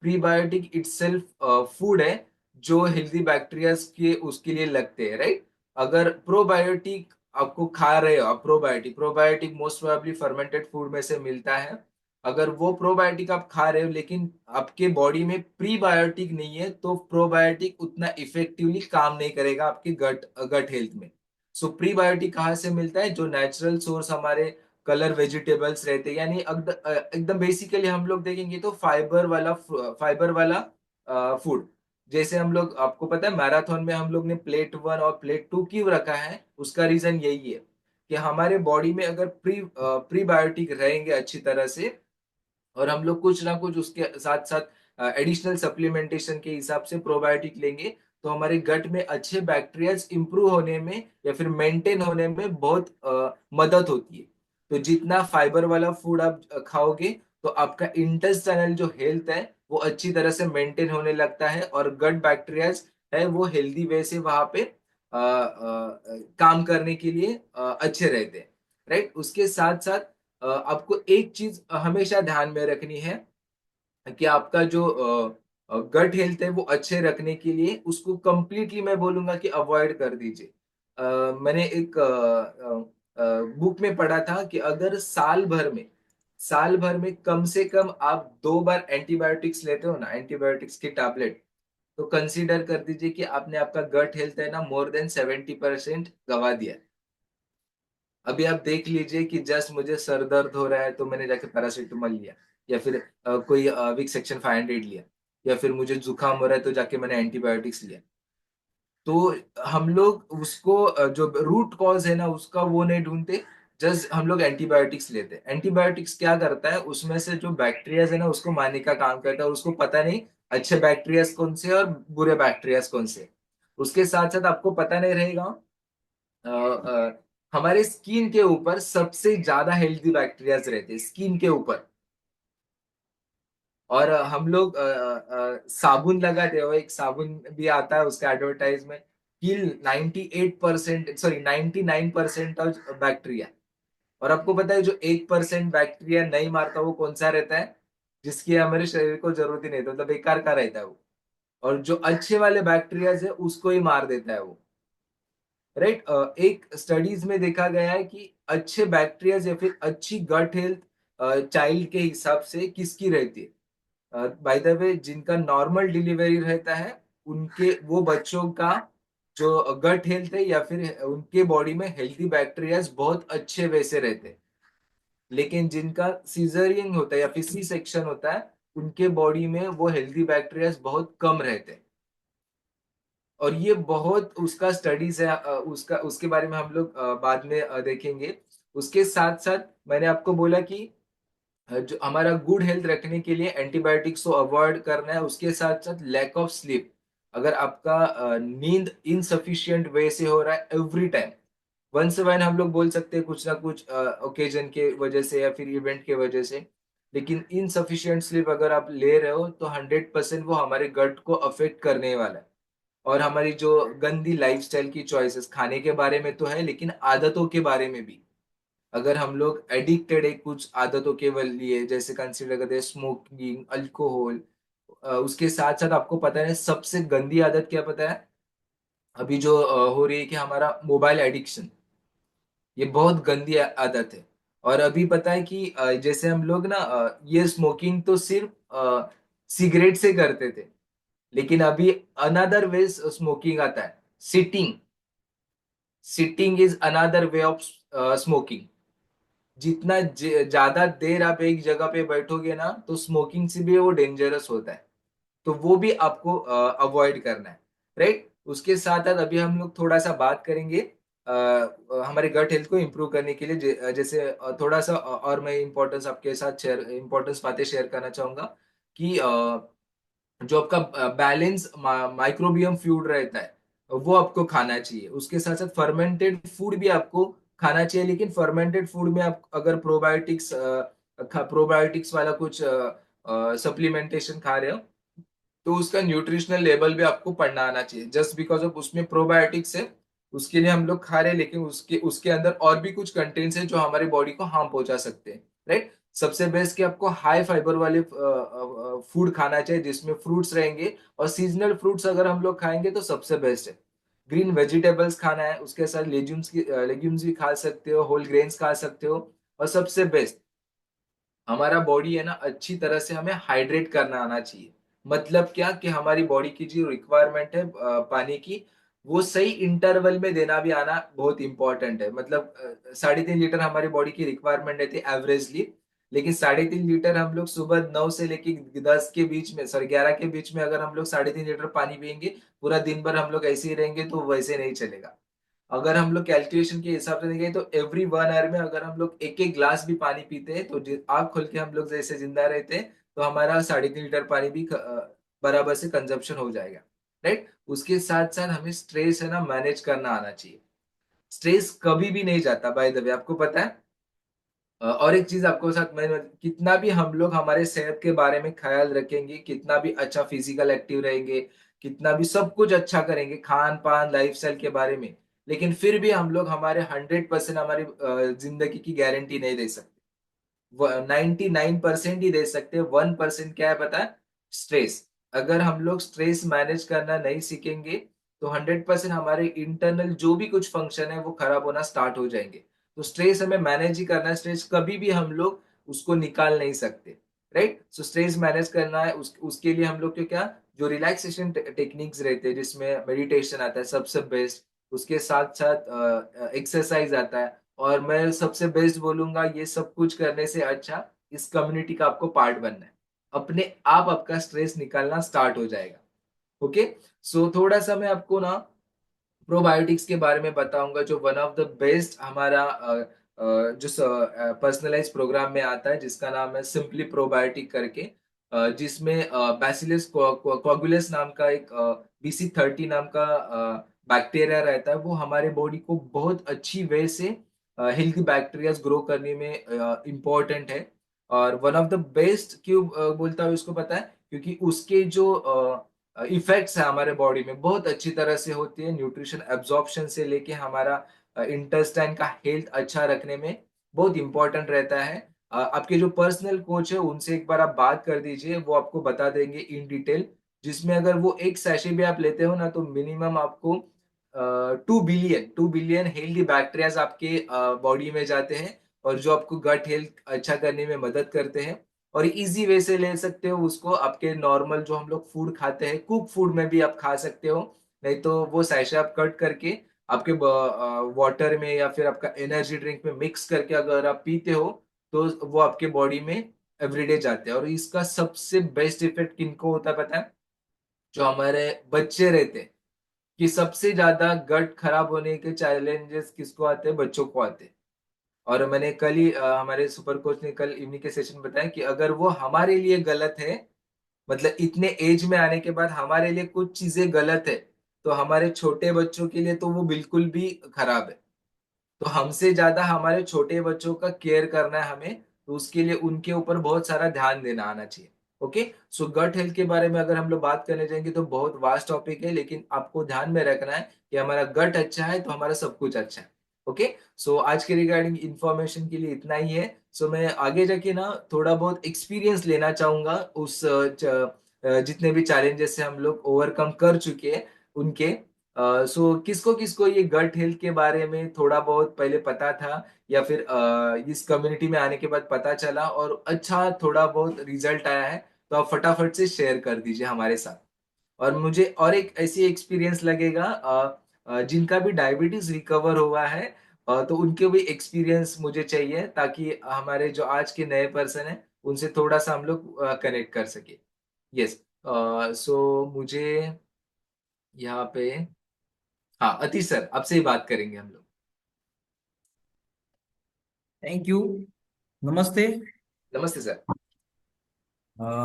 प्रीबायोटिक इटसेल्फ फूड है जो हेल्दी बैक्टीरिया के उसके लिए लगते हैं, राइट। अगर प्रोबायोटिक आपको खा रहे हो, आप probiotic probiotic most probably fermented food में से मिलता है। अगर वो प्रोबायोटिक आप खा रहे हो लेकिन आपके बॉडी में प्रीबायोटिक नहीं है तो प्रोबायोटिक उतना इफेक्टिवली काम नहीं करेगा आपके गट गट हेल्थ में। सो प्रीबायोटिक कहाँ से मिलता है? जो नेचुरल सोर्स हमारे कलर वेजिटेबल्स रहते हैं, यानी एकदम बेसिकली हम लोग देखेंगे तो फाइबर वाला फूड। जैसे हम लोग, आपको पता है मैराथन में हम लोग ने प्लेट 1 और प्लेट 2 क्यों रखा है? उसका रीजन यही है कि हमारे बॉडी में अगर प्रीबायोटिक रहेंगे अच्छी तरह से, और हम लोग कुछ ना कुछ उसके साथ साथ एडिशनल सप्लीमेंटेशन के हिसाब से प्रोबायोटिक लेंगे, तो हमारे गट में अच्छे बैक्टीरियाज इंप्रूव होने में या फिर मेंटेन होने में बहुत मदद होती है। तो जितना फाइबर वाला फूड आप खाओगे तो आपका इंटेस्टाइनल जो हेल्थ है वो अच्छी तरह से मेंटेन होने लगता है, और गट बैक्टीरियाज है वो हेल्दी वे से वहां पे काम करने के लिए अच्छे रहते हैं, राइट। उसके साथ साथ आपको एक चीज हमेशा ध्यान में रखनी है कि आपका जो गट हेल्थ है वो अच्छे रखने के लिए उसको कंप्लीटली मैं बोलूंगा कि अवॉइड कर दीजिए। मैंने एक बुक में पढ़ा था कि अगर साल भर में कम से कम आप 2 बार एंटीबायोटिक्स लेते हो ना, एंटीबायोटिक्स की टैबलेट, तो कंसीडर कर दीजिए कि आपने आपका गट हेल्थ है ना मोर देन 70% गवा दिया। अभी आप देख लीजिए कि जस्ट मुझे सर दर्द हो रहा है तो मैंने जाके पैरासीटामोल लिया, या फिर कोई विक सेक्शन 500 लिया, या फिर मुझे जुकाम हो रहा है तो जाके मैंने एंटीबायोटिक्स लिया। तो हम लोग उसको जो रूट कॉज है ना उसका वो नहीं ढूंढते, जस्ट हम लोग एंटीबायोटिक्स लेते हैं। एंटीबायोटिक्स क्या करता है? उसमें से जो बैक्टीरियाज है ना उसको मारने का काम करता है, और उसको पता नहीं अच्छे बैक्टीरियाज कौन से और बुरे बैक्टीरियाज कौन से। उसके साथ साथ आपको पता नहीं रहेगा हमारे स्किन के ऊपर सबसे ज्यादा हेल्दी बैक्टीरियाज रहते हैं स्किन के ऊपर। और हम लोग साबुन लगाते हो, एक साबुन भी आता है उसका एडवर्टाइज में, किल 98%, सॉरी 99% ऑफ बैक्टीरिया। और आपको पता है जो 1% बैक्टीरिया नहीं मारता वो कौन सा रहता है? जिसकी हमारे शरीर को जरूरत ही नहीं, तो मतलब बेकार का रहता है वो। और जो अच्छे वाले बैक्टीरिया है उसको ही मार देता है वो, राइट। एक स्टडीज में देखा गया है कि अच्छे बैक्टीरिया या फिर अच्छी गट हेल्थ चाइल्ड के हिसाब से किसकी रहती है? बाय द वे, जिनका नॉर्मल डिलीवरी रहता है उनके वो बच्चों का जो गट हेल्थ है या फिर उनके बॉडी में हेल्थी बैक्टीरिया बहुत अच्छे वैसे रहते हैं। लेकिन जिनका सीजरियन होता है या फिर सी सेक्शन होता है उनके बॉडी में वो हेल्थी बैक्टीरिया बहुत कम रहते हैं। और ये बहुत उसका स्टडीज है, उसका उसके बारे में हम लोग बाद में देखेंगे। उसके साथ साथ मैंने आपको बोला कि जो हमारा गुड हेल्थ रखने के लिए एंटीबायोटिक्स को अवॉइड करना है, उसके साथ साथ लैक ऑफ स्लीप। अगर आपका नींद इनसफिशियंट वे से हो रहा है एवरी टाइम, वंस वन हम लोग बोल सकते हैं कुछ ना कुछ ओकेजन के वजह से या फिर इवेंट के वजह से, लेकिन इनसफिशियंट स्लीप अगर आप ले रहे हो तो 100% वो हमारे गट को अफेक्ट करने वाला है। और हमारी जो गंदी लाइफस्टाइल की चॉइसेस खाने के बारे में तो है, लेकिन आदतों के बारे में भी, अगर हम लोग एडिक्टेड है कुछ आदतों के लिए, जैसे कंसिडर करते हैं स्मोकिंग, अल्कोहल, उसके साथ साथ आपको पता है सबसे गंदी आदत क्या पता है अभी जो हो रही है? कि हमारा मोबाइल एडिक्शन। ये बहुत गंदी आदत है। और अभी पता है कि जैसे हम लोग ना ये स्मोकिंग तो सिर्फ सिगरेट से करते थे, लेकिन अभी अनदर वे स्मोकिंग आता है, sitting. Sitting is another way of smoking, जितना ज्यादा देर आप एक जगह पे बैठोगे ना तो स्मोकिंग से भी वो डेंजरस होता है, तो वो भी आपको अवॉइड करना है, राइट। उसके साथ साथ अभी हम लोग थोड़ा सा बात करेंगे हमारे गट हेल्थ को इम्प्रूव करने के लिए, जैसे थोड़ा सा और मैं इम्पोर्टेंस आपके साथ शेयर इम्पोर्टेंस बातें शेयर करना चाहूंगा कि जो आपका बैलेंस माइक्रोबियम फूड रहता है वो आपको खाना चाहिए। उसके साथ साथ फर्मेंटेड फूड भी आपको खाना चाहिए, लेकिन फर्मेंटेड फूड में आप अगर प्रोबायोटिक्स वाला कुछ सप्लीमेंटेशन खा रहे हो तो उसका न्यूट्रिशनल लेवल भी आपको पढ़ना आना चाहिए। जस्ट बिकॉज ऑफ उसमें प्रोबायोटिक्स है उसके लिए हम लोग खा रहे हैं, लेकिन उसके उसके अंदर और भी कुछ कंटेंट्स है जो हमारी बॉडी को हार्म पहुंचा सकते हैं, राइट। सबसे बेस्ट कि आपको हाई फाइबर वाले फूड खाना चाहिए जिसमें फ्रूट्स रहेंगे, और सीजनल फ्रूट्स अगर हम लोग खाएंगे तो सबसे बेस्ट है। ग्रीन वेजिटेबल्स खाना है, उसके साथ लेग्यूम्स भी खा सकते हो, होल ग्रेन्स खा सकते हो। और सबसे बेस्ट हमारा बॉडी है ना अच्छी तरह से हमें हाइड्रेट करना आना चाहिए। मतलब क्या कि हमारी बॉडी की जो रिक्वायरमेंट है पानी की, वो सही इंटरवल में देना भी आना बहुत इंपॉर्टेंट है। मतलब 3.5 लीटर हमारी बॉडी की रिक्वायरमेंट रहती है एवरेजली, लेकिन 3.5 लीटर हम लोग सुबह 9 से लेके 10 के बीच में, सॉरी 11 के बीच में अगर हम लोग 3.5 लीटर पानी पियेंगे, पूरा दिन भर हम लोग ऐसे ही रहेंगे तो वैसे नहीं चलेगा। अगर हम लोग कैलकुलेशन के हिसाब से देखें तो एवरी 1 आवर में अगर हम लोग एक एक ग्लास भी पानी पीते हैं तो आँख खोल के हम लोग जैसे जिंदा रहते हैं तो हमारा 3.5 लीटर पानी भी बराबर से कंजप्शन हो जाएगा, राइट। उसके साथ साथ हमें स्ट्रेस है ना मैनेज करना आना चाहिए। स्ट्रेस कभी भी नहीं जाता बाय द वे, आपको पता है। और एक चीज आपको साथ मैं, कितना भी हम लोग हमारे सेहत के बारे में ख्याल रखेंगे, कितना भी अच्छा फिजिकल एक्टिव रहेंगे, कितना भी सब कुछ अच्छा करेंगे खान पान लाइफस्टाइल के बारे में, लेकिन फिर भी हम लोग हमारे 100% हमारी जिंदगी की गारंटी नहीं दे सकते। 99% ही दे सकते, 1% क्या है पता है? स्ट्रेस। अगर हम लोग स्ट्रेस मैनेज करना नहीं सीखेंगे तो 100% हमारे इंटरनल जो भी कुछ फंक्शन है वो खराब होना स्टार्ट हो जाएंगे। तो स्ट्रेस हमें मैनेज ही करना है, स्ट्रेस कभी भी हम लोग उसको निकाल नहीं सकते, राइट। सो स्ट्रेस मैनेज करना है, उसके लिए हम लोग को क्या, जो रिलैक्सेशन टेक्निक्स रहते हैं जिसमें मेडिटेशन आता है सबसे बेस्ट, उसके साथ साथ एक्सरसाइज आता है। और मैं सबसे बेस्ट बोलूंगा ये सब कुछ करने से अच्छा इस कम्युनिटी का आपको पार्ट बनना है, अपने आप आपका स्ट्रेस निकालना स्टार्ट हो जाएगा। ओके। सो थोड़ा सा मैं आपको ना प्रोबायोटिक्स के बारे में बताऊंगा, जो वन ऑफ द बेस्ट हमारा जो पर्सनलाइज प्रोग्राम में आता है जिसका नाम है सिंपली प्रोबायोटिक करके, जिसमें बैसिलस कोगुलस नाम का एक BC30 नाम का बैक्टीरिया रहता है। वो हमारे बॉडी को बहुत अच्छी वे से हेल्थी बैक्टीरिया ग्रो करने में इम्पोर्टेंट है। और वन ऑफ द बेस्ट क्यों बोलता हूँ इसको पता है, क्योंकि उसके जो इफेक्ट्स है हमारे बॉडी में बहुत अच्छी तरह से होती है, न्यूट्रिशन एब्जॉर्प्शन से लेके हमारा इंटेस्टाइन का हेल्थ अच्छा रखने में बहुत इंपॉर्टेंट रहता है। आपके जो पर्सनल कोच है उनसे एक बार आप बात कर दीजिए, वो आपको बता देंगे इन डिटेल। जिसमें अगर वो एक सैशे भी आप लेते हो ना तो मिनिमम आपको 2 बिलियन हेल्दी बैक्टीरियाज आपके बॉडी में जाते हैं, और जो आपको गट हेल्थ अच्छा करने में मदद करते हैं। और इजी वे से ले सकते हो उसको, आपके नॉर्मल जो हम लोग फूड खाते हैं कुक फूड में भी आप खा सकते हो, नहीं तो वो सैशे आप कट करके आपके वाटर में या फिर आपका एनर्जी ड्रिंक में मिक्स करके अगर आप पीते हो तो वो आपके बॉडी में एवरीडे जाते हैं। और इसका सबसे बेस्ट इफेक्ट किनको होता है पता है? जो हमारे बच्चे रहते हैं, कि सबसे ज्यादा गट खराब होने के चैलेंजेस किसको आते हैं? बच्चों को आते हैं। और मैंने कल ही हमारे सुपर कोच ने कल इवनिंग के सेशन में बताया कि अगर वो हमारे लिए गलत है, मतलब इतने एज में आने के बाद हमारे लिए कुछ चीजें गलत है, तो हमारे छोटे बच्चों के लिए तो वो बिल्कुल भी खराब है। तो हमसे ज्यादा हमारे छोटे बच्चों का केयर करना है हमें, तो उसके लिए उनके ऊपर बहुत सारा ध्यान देना आना चाहिए। ओके। सो गट हेल्थ के बारे में अगर हम लोग बात करने जाएंगे तो बहुत वास्ट टॉपिक है, लेकिन आपको ध्यान में रखना है कि हमारा गट अच्छा है तो हमारा सब कुछ अच्छा है। ओके। सो आज के रिगार्डिंग इंफॉर्मेशन के लिए इतना ही है। सो मैं आगे जाके ना थोड़ा बहुत एक्सपीरियंस लेना चाहूंगा उस जितने भी चैलेंजेस से हम लोग ओवरकम कर चुके हैं उनके। सो किसको किसको ये गट हेल्थ के बारे में थोड़ा बहुत पहले पता था, या फिर इस कम्युनिटी में आने के बाद पता चला और अच्छा थोड़ा बहुत रिजल्ट आया है, तो आप फटाफट से शेयर कर दीजिए हमारे साथ। और मुझे और एक ऐसी एक्सपीरियंस लगेगा जिनका भी डायबिटीज रिकवर हुआ है, तो उनके भी एक्सपीरियंस मुझे चाहिए, ताकि हमारे जो आज के नए पर्सन है उनसे थोड़ा सा हम लोग कनेक्ट कर सके। यस। सो मुझे यहाँ पे, हाँ अतीश सर आपसे ही बात करेंगे हम लोग। Thank you. नमस्ते। नमस्ते सर।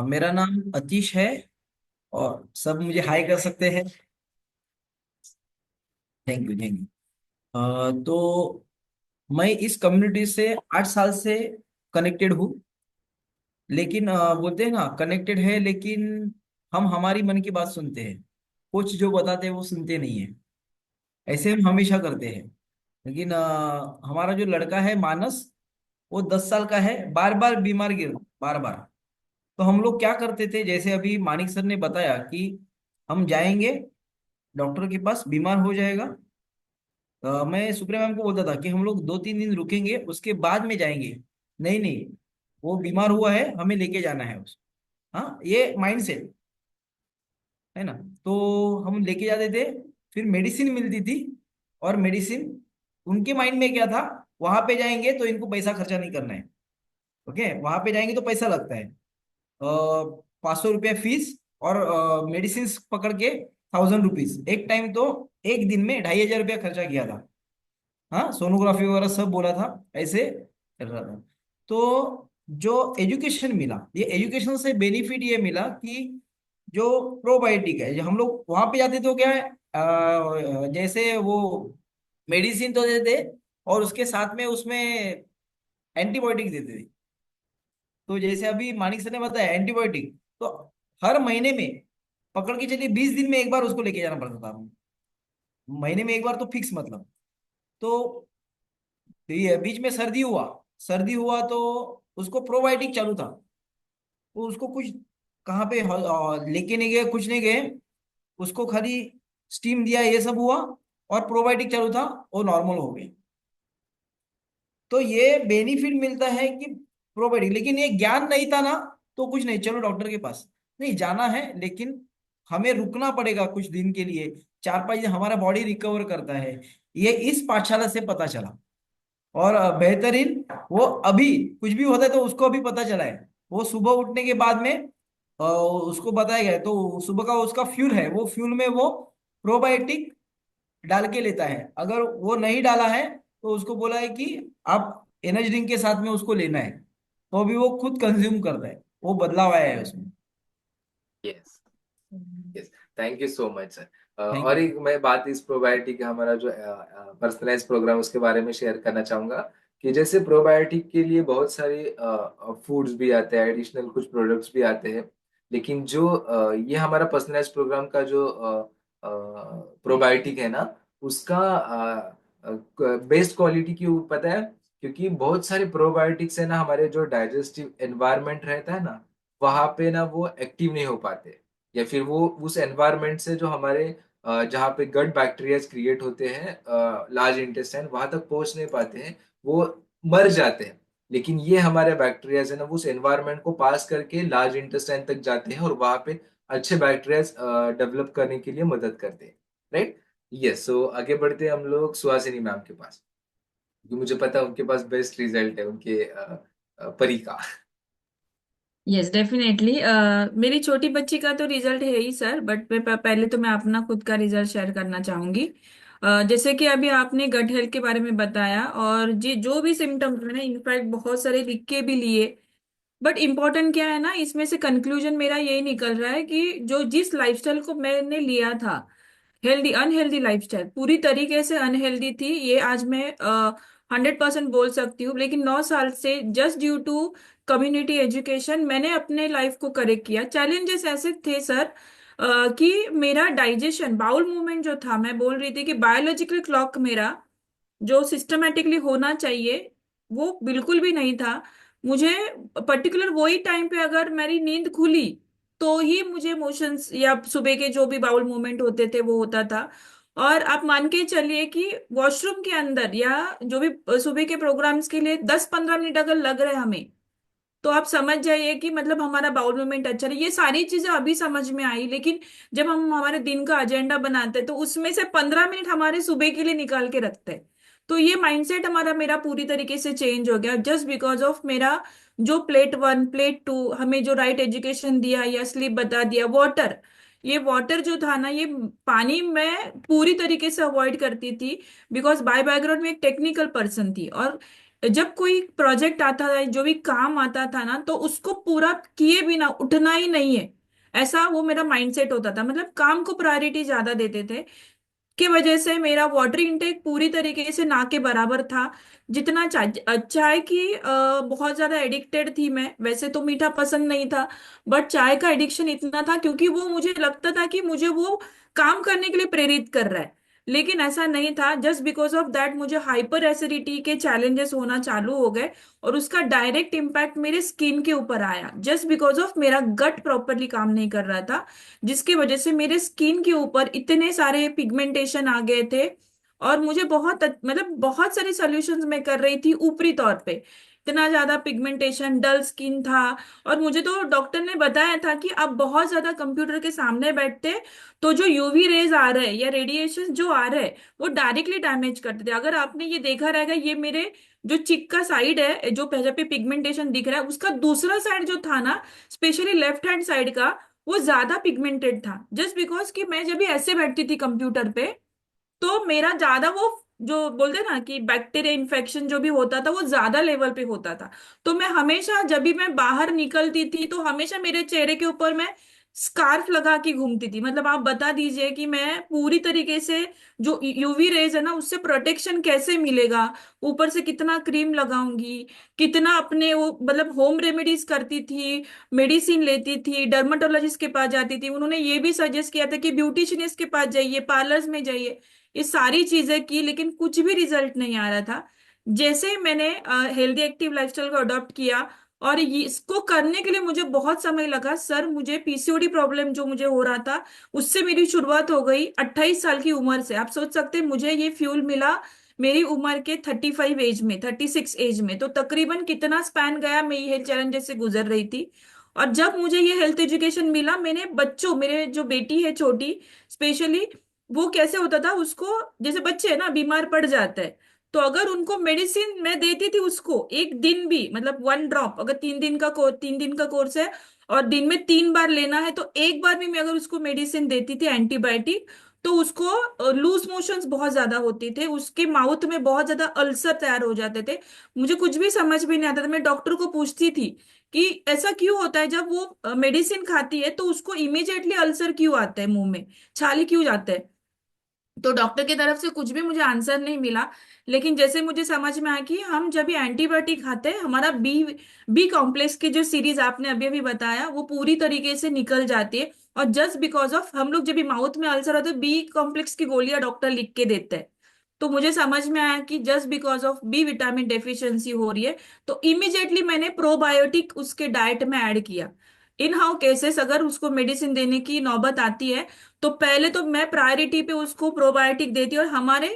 मेरा नाम अतीश है और सब मुझे हाय कर सकते हैं। Thank you thank you. तो मैं इस कम्युनिटी से 8 साल से कनेक्टेड हूँ। लेकिन बोलते हैं ना, कनेक्टेड है लेकिन हम हमारी मन की बात सुनते हैं, कुछ जो बताते हैं वो सुनते नहीं है। ऐसे हम हमेशा करते हैं। लेकिन हमारा जो लड़का है मानस, वो 10 साल का है, बार बार बीमार गिर, बार बार। तो हम लोग क्या करते थे, जैसे अभी मानिक सर ने बताया कि हम जाएंगे डॉक्टर के पास, बीमार हो जाएगा। मैं सुप्रिया मैम को बोलता था कि हम लोग 2-3 दिन रुकेंगे उसके बाद में जाएंगे। नहीं नहीं, वो बीमार हुआ है, हमें लेके जाना है उसको। हाँ, ये माइंड सेट है ना। तो हम लेके जाते थे, फिर मेडिसिन मिलती थी। और मेडिसिन, उनके माइंड में क्या था, वहां पे जाएंगे तो इनको पैसा खर्चा नहीं करना है। ओके, वहां पे जाएंगे तो पैसा लगता है, 500 रुपया फीस, और मेडिसिन पकड़ के 1000 रुपीज एक टाइम। तो एक दिन में 2500 रुपया खर्चा किया था। हाँ, सोनोग्राफी वगैरह सब बोला था, ऐसे कर रहा था। तो जो एजुकेशन मिला, ये एजुकेशन से बेनिफिट ये मिला कि जो प्रोबायोटिक है, जो हम लोग वहां पे जाते तो क्या है, जैसे वो मेडिसिन तो देते, और उसके साथ में उसमें एंटीबायोटिक देते थे। तो जैसे अभी मानिक सर ने बताया एंटीबायोटिक, तो हर महीने में पकड़ के चलिए 20 दिन में एक बार उसको लेके जाना पड़ता था। महीने में एक बार तो फिक्स, मतलब। तो ये बीच में सर्दी हुआ तो उसको प्रोबायोटिक चालू था। तो उसको कुछ कहाँ पे लेके नहीं गए, कुछ नहीं गए, उसको खाली स्टीम दिया, ये सब हुआ, और प्रोबायोटिक चालू था, वो नॉर्मल हो गई। तो ये बेनिफिट मिलता है कि प्रोबायोटिक, लेकिन ये ज्ञान नहीं था ना, तो कुछ नहीं, चलो डॉक्टर के पास नहीं जाना है, लेकिन हमें रुकना पड़ेगा कुछ दिन के लिए, 4-5 दिन हमारा बॉडी रिकवर करता है। ये इस पाठशाला से पता चला। और बेहतरीन, वो अभी कुछ भी होता है तो उसको अभी पता चला है। वो सुबह उठने के बाद में उसको बताया गया है, तो सुबह का उसका फ्यूल है, वो फ्यूल में वो प्रोबायोटिक डाल के लेता है। अगर वो नहीं डाला है तो उसको बोला है कि आप एनर्जी ड्रिंक के साथ में उसको लेना है, तो अभी वो खुद कंज्यूम करता है। वो बदलाव आया है उसमें। Yes. Yes. Thank you so much sir. Thank और यू। एक मैं बात इस प्रोबायोटिक हमारा जो पर्सनलाइज प्रोग्राम उसके बारे में शेयर करना चाहूंगा, कि जैसे प्रोबायोटिक के लिए बहुत सारे फूड्स भी आते हैं, एडिशनल कुछ प्रोडक्ट्स भी आते हैं। लेकिन जो ये हमारा पर्सनलाइज प्रोग्राम का जो प्रोबायोटिक है ना, उसका बेस्ट क्वालिटी क्यों पता है? क्योंकि बहुत सारे प्रोबायोटिक्स है ना, हमारे जो डाइजेस्टिव एनवायरनमेंट रहता है ना, वहां पे ना वो एक्टिव नहीं हो पाते, या फिर वो उस एनवायरनमेंट से जो हमारे जहाँ पे गट बैक्टीरियाज क्रिएट होते हैं लार्ज इंटेस्टाइन, वहां तक पहुंच नहीं पाते हैं, वो मर जाते हैं। लेकिन ये हमारे बैक्टीरियाज है ना, वो उस एनवायरनमेंट को पास करके लार्ज इंटेस्टाइन तक जाते हैं, और वहां पे अच्छे बैक्टीरियाज डेवलप करने के लिए मदद करते हैं। राइट। यस। सो आगे बढ़ते हैं हम लोग सुहासिनी मैम के पास, क्योंकि मुझे पता है उनके पास बेस्ट रिजल्ट है उनके परी का। Yes definitely. मेरी छोटी बच्ची का तो रिजल्ट है ही सर, बट पहले तो मैं अपना खुद का रिजल्ट शेयर करना चाहूंगी। जैसे कि अभी आपने गट हेल्थ के बारे में बताया, और जी जो भी सिम्टम्स मैंने इनफैक्ट बहुत सारे लिख के भी लिए। बट इम्पोर्टेंट क्या है ना, इसमें से कंक्लूजन मेरा यही निकल रहा है कि जो जिस लाइफस्टाइल को मैंने लिया था, हेल्दी अनहेल्दी लाइफस्टाइल, पूरी तरीके से अनहेल्दी थी, ये आज मैं 100% बोल सकती हूँ। लेकिन 9 साल से just due to community education मैंने अपने लाइफ को करेक्ट किया। चैलेंजेस ऐसे थे सर, कि मेरा डाइजेशन बाउल मूवमेंट जो था, मैं बोल रही थी कि बायोलॉजिकल क्लॉक मेरा जो सिस्टमेटिकली होना चाहिए वो बिल्कुल भी नहीं था। मुझे पर्टिकुलर वही टाइम पे अगर मेरी नींद खुली तो ही मुझे मोशंस या सुबह के जो भी बाउल मूवमेंट होते थे वो होता था। और आप मान के चलिए कि वॉशरूम के अंदर या जो भी सुबह के प्रोग्राम्स के लिए 10-15 मिनट अगर लग रहे हैं हमें, तो आप समझ जाइए कि मतलब हमारा बाउल मूवमेंट अच्छा रहे। ये सारी चीजें अभी समझ में आई, लेकिन जब हम हमारे दिन का एजेंडा बनाते हैं तो उसमें से 15 मिनट हमारे सुबह के लिए निकाल के रखते हैं। तो ये माइंडसेट हमारा मेरा पूरी तरीके से चेंज हो गया जस्ट बिकॉज ऑफ मेरा जो प्लेट 1 प्लेट 2 हमें जो राइट एजुकेशन दिया या स्लीप बता दिया। वाटर, ये वाटर जो था ना, ये पानी मैं पूरी तरीके से अवॉइड करती थी बिकॉज बाय बैकग्राउंड में एक टेक्निकल पर्सन थी। और जब कोई प्रोजेक्ट आता था, जो भी काम आता था ना, तो उसको पूरा किए बिना उठना ही नहीं है, ऐसा वो मेरा माइंडसेट होता था। मतलब काम को प्रायोरिटी ज्यादा देते थे, की वजह से मेरा वाटर इंटेक पूरी तरीके से ना के बराबर था। जितना चाय चाय की बहुत ज्यादा एडिक्टेड थी मैं। वैसे तो मीठा पसंद नहीं था, बट चाय का एडिक्शन इतना था क्योंकि वो मुझे लगता था कि मुझे वो काम करने के लिए प्रेरित कर रहा है। लेकिन ऐसा नहीं था। जस्ट बिकॉज ऑफ दैट मुझे हाइपर एसिडिटी के चैलेंजेस होना चालू हो गए, और उसका डायरेक्ट इम्पैक्ट मेरे स्किन के ऊपर आया जस्ट बिकॉज ऑफ मेरा गट प्रॉपरली काम नहीं कर रहा था, जिसकी वजह से मेरे स्किन के ऊपर इतने सारे पिगमेंटेशन आ गए थे। और मुझे मतलब बहुत सारे सॉल्यूशंस मैं कर रही थी ऊपरी तौर पे, इतना ज्यादा पिगमेंटेशन, डल स्किन था। और मुझे तो डॉक्टर ने बताया था कि आप बहुत ज्यादा कंप्यूटर के सामने बैठते तो जो यूवी रेज आ रहे हैं या रेडिएशन जो आ रहे हैं वो डायरेक्टली डैमेज करते थे। अगर आपने ये देखा रहेगा, ये मेरे जो चिक का साइड है, जो जहाँ पे पिगमेंटेशन दिख रहा है, उसका दूसरा साइड जो था ना, स्पेशली लेफ्ट हैंड साइड का, वो ज्यादा पिगमेंटेड था। जस्ट बिकॉज कि मैं जब भी ऐसे बैठती थी कंप्यूटर पे, तो मेरा ज्यादा वो जो बोलते ना कि बैक्टीरिया इन्फेक्शन जो भी होता था वो ज्यादा लेवल पे होता था। तो मैं हमेशा जब भी मैं बाहर निकलती थी तो हमेशा मेरे चेहरे के ऊपर मैं स्कार्फ लगा के घूमती थी। मतलब आप बता दीजिए कि मैं पूरी तरीके से जो यूवी रेज है ना, उससे प्रोटेक्शन कैसे मिलेगा, ऊपर से कितना क्रीम लगाऊंगी, कितना अपने वो मतलब होम रेमेडीज करती थी, मेडिसिन लेती थी, डर्माटोलॉजिस्ट के पास जाती थी। उन्होंने ये भी सजेस्ट किया था कि ब्यूटिशियनिस्ट के पास जाइए, पार्लर्स में जाइए, ये सारी चीजें की, लेकिन कुछ भी रिजल्ट नहीं आ रहा था। जैसे ही मैंने हेल्दी एक्टिव लाइफस्टाइल को अडॉप्ट किया, और ये इसको करने के लिए मुझे बहुत समय लगा सर। मुझे पीसीओडी प्रॉब्लम जो मुझे हो रहा था, उससे मेरी शुरुआत हो गई 28 साल की उम्र से। आप सोच सकते हैं मुझे ये फ्यूल मिला मेरी उम्र के 35 एज में, 36 एज में। तो तकरीबन कितना स्पैन गया, मैं ये हेल्थ चैलेंजेस से गुजर रही थी। और जब मुझे ये हेल्थ एजुकेशन मिला, मैंने बच्चों, मेरे जो बेटी है छोटी स्पेशली, वो कैसे होता था उसको, जैसे बच्चे है ना बीमार पड़ जाते हैं, तो अगर उनको मेडिसिन मैं देती थी उसको एक दिन भी, मतलब 1 ड्रॉप, अगर 3 दिन का कोर्स है और दिन में 3 बार लेना है, तो एक बार भी मैं अगर उसको मेडिसिन देती थी एंटीबायोटिक, तो उसको लूज मोशंस बहुत ज्यादा होते थे, उसके माउथ में बहुत ज्यादा अल्सर तैयार हो जाते थे। मुझे कुछ भी समझ में नहीं आता था। मैं डॉक्टर को पूछती थी कि ऐसा क्यों होता है, जब वो मेडिसिन खाती है तो उसको इमीडिएटली अल्सर क्यों आता है, मुंह में छाले क्यों जाते हैं। तो डॉक्टर की तरफ से कुछ भी मुझे आंसर नहीं मिला। लेकिन जैसे मुझे समझ में आया कि हम जब भी एंटीबायोटिक खाते हैं, हमारा बी बी कॉम्प्लेक्स की जो सीरीज आपने अभी अभी बताया, वो पूरी तरीके से निकल जाती है। और जस्ट बिकॉज ऑफ हम लोग जब भी माउथ में अल्सर होता है, बी कॉम्प्लेक्स की गोलियां डॉक्टर लिख के देते हैं। तो मुझे समझ में आया कि just because of B vitamin deficiency हो रही है। तो इमीडिएटली मैंने प्रोबायोटिक उसके डाइट में ऐड किया। इन हाउ केसेस अगर उसको मेडिसिन देने की नौबत आती है, तो पहले तो मैं प्रायोरिटी पे उसको प्रोबायोटिक देती हूँ। और हमारे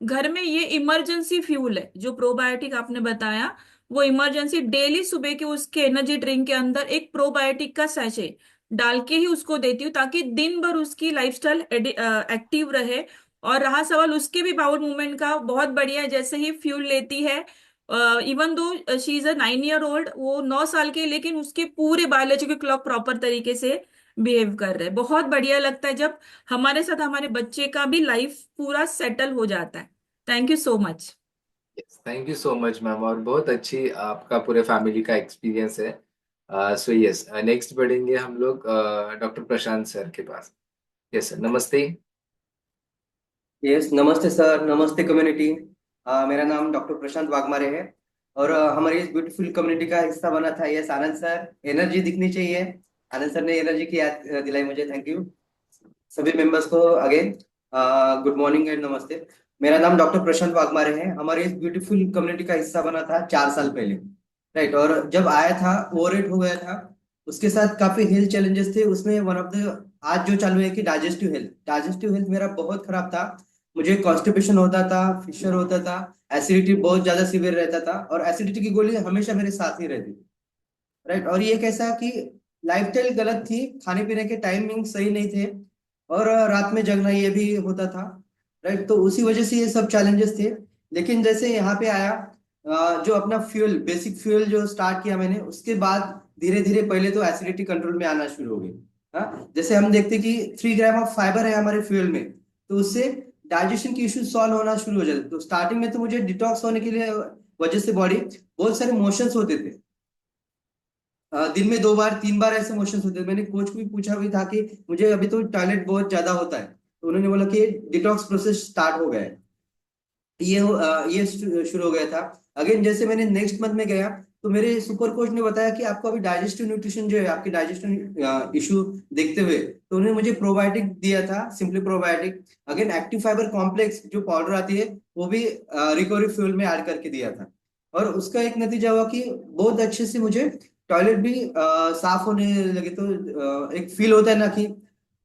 घर में ये इमरजेंसी फ्यूल है जो प्रोबायोटिक आपने बताया, वो इमरजेंसी डेली सुबह के उसके एनर्जी ड्रिंक के अंदर एक प्रोबायोटिक का सैशे डाल के ही उसको देती हूँ, ताकि दिन भर उसकी लाइफस्टाइल एक्टिव रहे। और रहा सवाल उसके भी बाउल मूवमेंट का, बहुत बढ़िया है। जैसे ही फ्यूल लेती है, even though she is a 9 year old, वो 9 साल की, लेकिन उसके पूरे बायोलॉजिकल क्लॉक प्रॉपर तरीके से बिहेव कर रहे हैं। बहुत बढ़िया लगता है जब हमारे साथ हमारे बच्चे का भी लाइफ पूरा सेटल हो जाता है। Thank you so much. Thank you so much ma'am, और बहुत अच्छी आपका पूरे फैमिली का एक्सपीरियंस है। सो यस, नेक्स्ट बढ़ेंगे हम लोग डॉक्टर प्रशांत सर के पास। यस सर, नमस्ते। यस, नमस्ते सर, नमस्ते कम्युनिटी। मेरा नाम डॉक्टर प्रशांत वाघमारे है, और हमारी इस ब्यूटीफुल कम्युनिटी का हिस्सा बना था यस आनंद सर। एनर्जी दिखनी चाहिए, आनंद सर ने एनर्जी की याद दिलाई मुझे, थैंक यू सभी मेंबर्स को अगेन। गुड मॉर्निंग एंड नमस्ते। मेरा नाम डॉक्टर प्रशांत वाघमारे है, हमारे इस ब्यूटीफुल कम्युनिटी का हिस्सा बना था 4 साल पहले, राइट। और जब आया था ओवरवेट हो गया था, उसके साथ काफी हेल्थ चैलेंजेस थे। उसमें वन ऑफ द आज जो चालू है कि डाइजेस्टिव हेल्थ मेरा बहुत खराब था। मुझे कॉन्स्टिपेशन होता था, फिशर होता था, एसिडिटी बहुत ज्यादा सीवियर रहता था, और एसिडिटी की गोली हमेशा मेरे साथ ही रहती थी, राइट। और ये कैसा कि लाइफस्टाइल गलत थी, खाने पीने के टाइमिंग सही नहीं थे, और रात में जगना ये भी होता था, राइट। तो उसी वजह से ये सब चैलेंजेस थे। लेकिन जैसे यहाँ पे आया, जो अपना फ्यूल, बेसिक फ्यूल जो स्टार्ट किया मैंने, उसके बाद धीरे धीरे पहले तो एसिडिटी कंट्रोल में आना शुरू हो गई। हाँ, जैसे हम देखते हैं कि 3 ग्राम ऑफ फाइबर है हमारे फ्यूल में, तो उससे डाइजेशन की इश्यूज सॉल्व होना शुरू हो जाते। तो स्टार्टिंग में तो मुझे डिटॉक्स होने के लिए वजह से बॉडी बहुत सारे मोशंस होते थे। दिन में 2 बार 3 बार ऐसे मोशंस होते थे। मैंने कोच को भी पूछा भी था कि मुझे अभी तो टॉयलेट बहुत ज्यादा होता है, तो उन्होंने बोला कि डिटॉक्स प्रोसेस स्टार्ट हो गया है। ये शुरू हो गया था। अगेन जैसे मैंने नेक्स्ट मंथ में गया, तो मेरे सुपर कोच ने बताया कि आपको अभी डाइजेस्टिव न्यूट्रिशन जो है, आपके डाइजेस्टिव इशू देखते हुए, तो उन्होंने मुझे प्रोबायोटिक दिया था, simply probiotic. Again active fibre complex जो पाउडर आती है, वो भी रिकवरी फ्यूल में ऐड करके दिया था। और उसका एक नतीजा हुआ कि बहुत अच्छे से मुझे टॉयलेट भी साफ होने लगे। तो एक फील होता है ना कि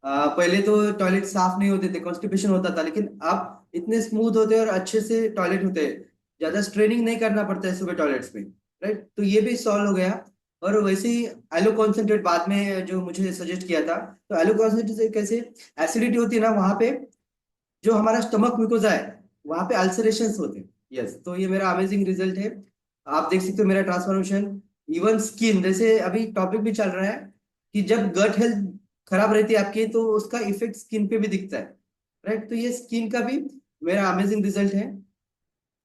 पहले तो टॉयलेट साफ नहीं होते थे, कॉन्स्टिपेशन होता था, लेकिन अब इतने स्मूथ होते हैं और अच्छे से टॉयलेट होते हैं। ज्यादा स्ट्रेनिंग नहीं करना पड़ता है सुबह टॉयलेट्स में, राइट। तो ये भी सॉल्व हो गया। और वैसे ही एलो कॉन्सेंट्रेट बाद में जो मुझे सजेस्ट किया था, तो एलो कॉन्सेंट्रेट से कैसे एसिडिटी होती है ना, वहां पे जो हमारा स्टमक म्यूकोजा है, वहां पे अल्सरेशन होते हैं। यस, तो ये मेरा अमेजिंग रिजल्ट है। आप देख सकते हो मेरा ट्रांसफॉर्मेशन। इवन स्किन, जैसे अभी टॉपिक भी चल रहा है कि जब गट हेल्थ खराब रहती है आपकी, तो उसका इफेक्ट स्किन पे भी दिखता है, राइट। तो ये स्किन का भी मेरा अमेजिंग रिजल्ट है।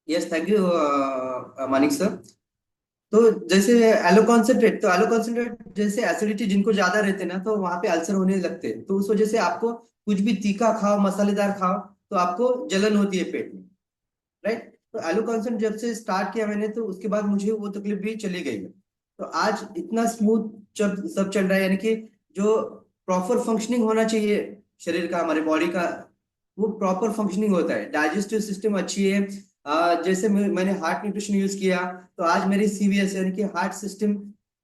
Yes, thank you Manik sir. तो जैसे एलो कॉन्सेंट्रेट, तो एलो कॉन्सेंट्रेट जैसे एसिडिटी जिनको ज्यादा रहते हैं ना, तो वहां पे अल्सर होने लगते हैं। तो उस वजह से आपको कुछ भी तीखा खाओ, मसालेदार खाओ, तो आपको जलन होती है पेट में, राइट। तो एलो कॉन्सेंट्रेट जब से स्टार्ट किया मैंने, तो उसके बाद मुझे वो तकलीफ भी चली गई है। तो आज इतना स्मूथ सब चल रहा है, यानी कि जो प्रॉपर फंक्शनिंग होना चाहिए शरीर का, हमारे बॉडी का, वो प्रॉपर फंक्शनिंग होता है। डाइजेस्टिव सिस्टम अच्छी है। जैसे मैंने हार्ट न्यूट्रिशन यूज किया, तो आज मेरी सीवीएस यानी कि हार्ट सिस्टम,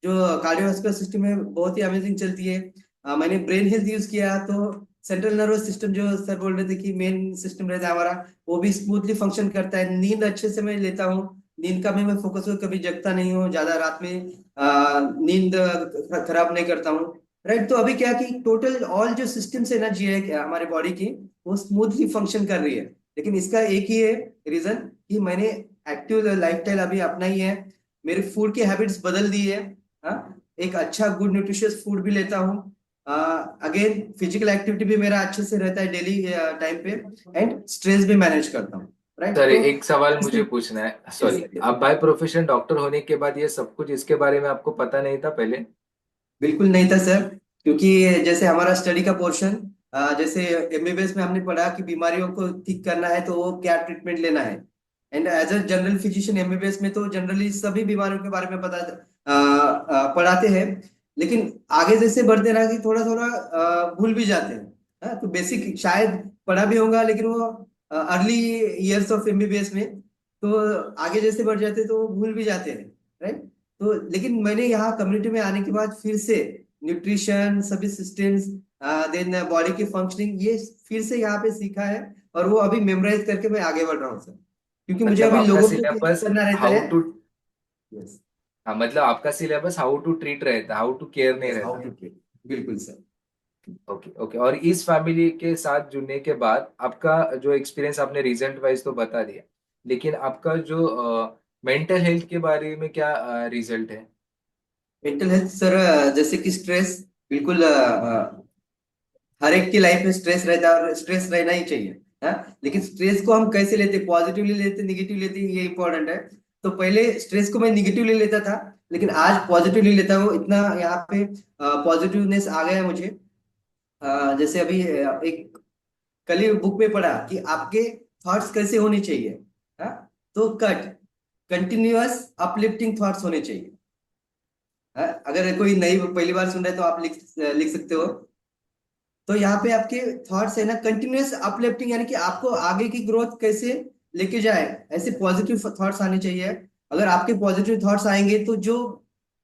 जो कार्डियोवास्कुलर सिस्टम है, बहुत ही अमेजिंग चलती है। मैंने ब्रेन हेल्थ यूज किया, तो सेंट्रल नर्वस सिस्टम जो सर बोल रहे थे कि मेन सिस्टम रहता है हमारा, वो भी स्मूथली फंक्शन करता है। नींद अच्छे से मैं लेता हूँ। नींद का भी मैं फोकस हो, कभी जगता नहीं हूँ ज्यादा रात में। नींद खराब नहीं करता हूँ, राइट। तो अभी क्या कि टोटल ऑल जो सिस्टम्स एनर्जी है हमारे बॉडी की, वो स्मूथली फंक्शन कर रही है। लेकिन इसका एक ही है रीजन कि मैंने एक्टिव लाइफस्टाइल अभी अपना ही है। मेरे फूड की हैबिट्स बदल दी है। हाँ, एक अच्छा गुड न्यूट्रिशियस फूड भी लेता हूँ। अगेन फिजिकल एक्टिविटी भी मेरा अच्छे से रहता है डेली टाइम पे। एंड स्ट्रेस भी मैनेज करता हूँ, राइट। सर तो एक सवाल मुझे पूछना है, सॉरी, आप बाय प्रोफेशन डॉक्टर होने के बाद ये सब कुछ इसके बारे में आपको पता नहीं था पहले? बिल्कुल नहीं था सर, क्योंकि जैसे हमारा स्टडी का पोर्शन, जैसे एमबीबीएस में हमने पढ़ा कि बीमारियों को ठीक करना है तो वो क्या ट्रीटमेंट लेना है। And as a general physician MBBS में तो जनरली सभी बीमारियों के बारे में पढ़ाते हैं। लेकिन आगे जैसे बढ़ते ना कि थोड़ा थोड़ा भूल भी जाते हैं। तो बेसिक शायद पढ़ा भी होगा, लेकिन वो अर्ली ईयर्स ऑफ एमबीबीएस में, तो आगे जैसे बढ़ जाते हैं तो वो भूल भी जाते हैं, राइट। तो लेकिन मैंने यहाँ कम्युनिटी में आने के बाद फिर से न्यूट्रिशन, सभी सिस्टम्स, देन बॉडी की फंक्शनिंग, ये फिर से यहाँ पे सीखा है। और वो अभी मेमोराइज करके मैं आगे बढ़ रहा हूँ सर, क्योंकि मुझे मतलब अभी आपका लोगों को केयर सिलेबस करना रहता हाउ है। टू, यस, हाँ मतलब आपका सिलेबस हाउ टू ट्रीट रहता है, हाउ टू केयर नहीं यस, हाउ रहता। टू ट्रीट, बिल्कुल सर। Okay okay. और इस फैमिली के साथ जुड़ने के बाद आपका जो एक्सपीरियंस, आपने रिजल्ट वाइज तो बता दिया, लेकिन आपका जो मेंटल हेल्थ के बारे में क्या रिजल्ट है? मेंटल हेल्थ सर, जैसे कि स्ट्रेस, बिल्कुल हर एक की लाइफ में स्ट्रेस रहता है और स्ट्रेस रहना ही चाहिए। लेकिन स्ट्रेस को हम कैसे लेते, पॉजिटिवली लेते, निगेटिव लेते, ये इंपॉर्टेंट है। तो पहले स्ट्रेस को मैं निगेटिवली लेता था, लेकिन आज पॉजिटिवली लेता हूँ। इतना यहाँ पे पॉजिटिवनेस आ गया है मुझे। जैसे अभी एक कल ही बुक में पढ़ा कि आपके थॉट्स कैसे होने चाहिए। हाँ, तो कंटिन्यूअस अपलिफ्टिंग थॉट्स होने चाहिए। अगर कोई नई पहली बार सुन रहा है तो आप लिख सकते हो। तो यहाँ पे आपके थॉट्स है ना, कंटिन्यूअस अपलिफ्टिंग, यानी कि आपको आगे की ग्रोथ कैसे लेके जाए, ऐसे पॉजिटिव थॉट्स आने चाहिए। अगर आपके पॉजिटिव थॉट्स आएंगे, तो जो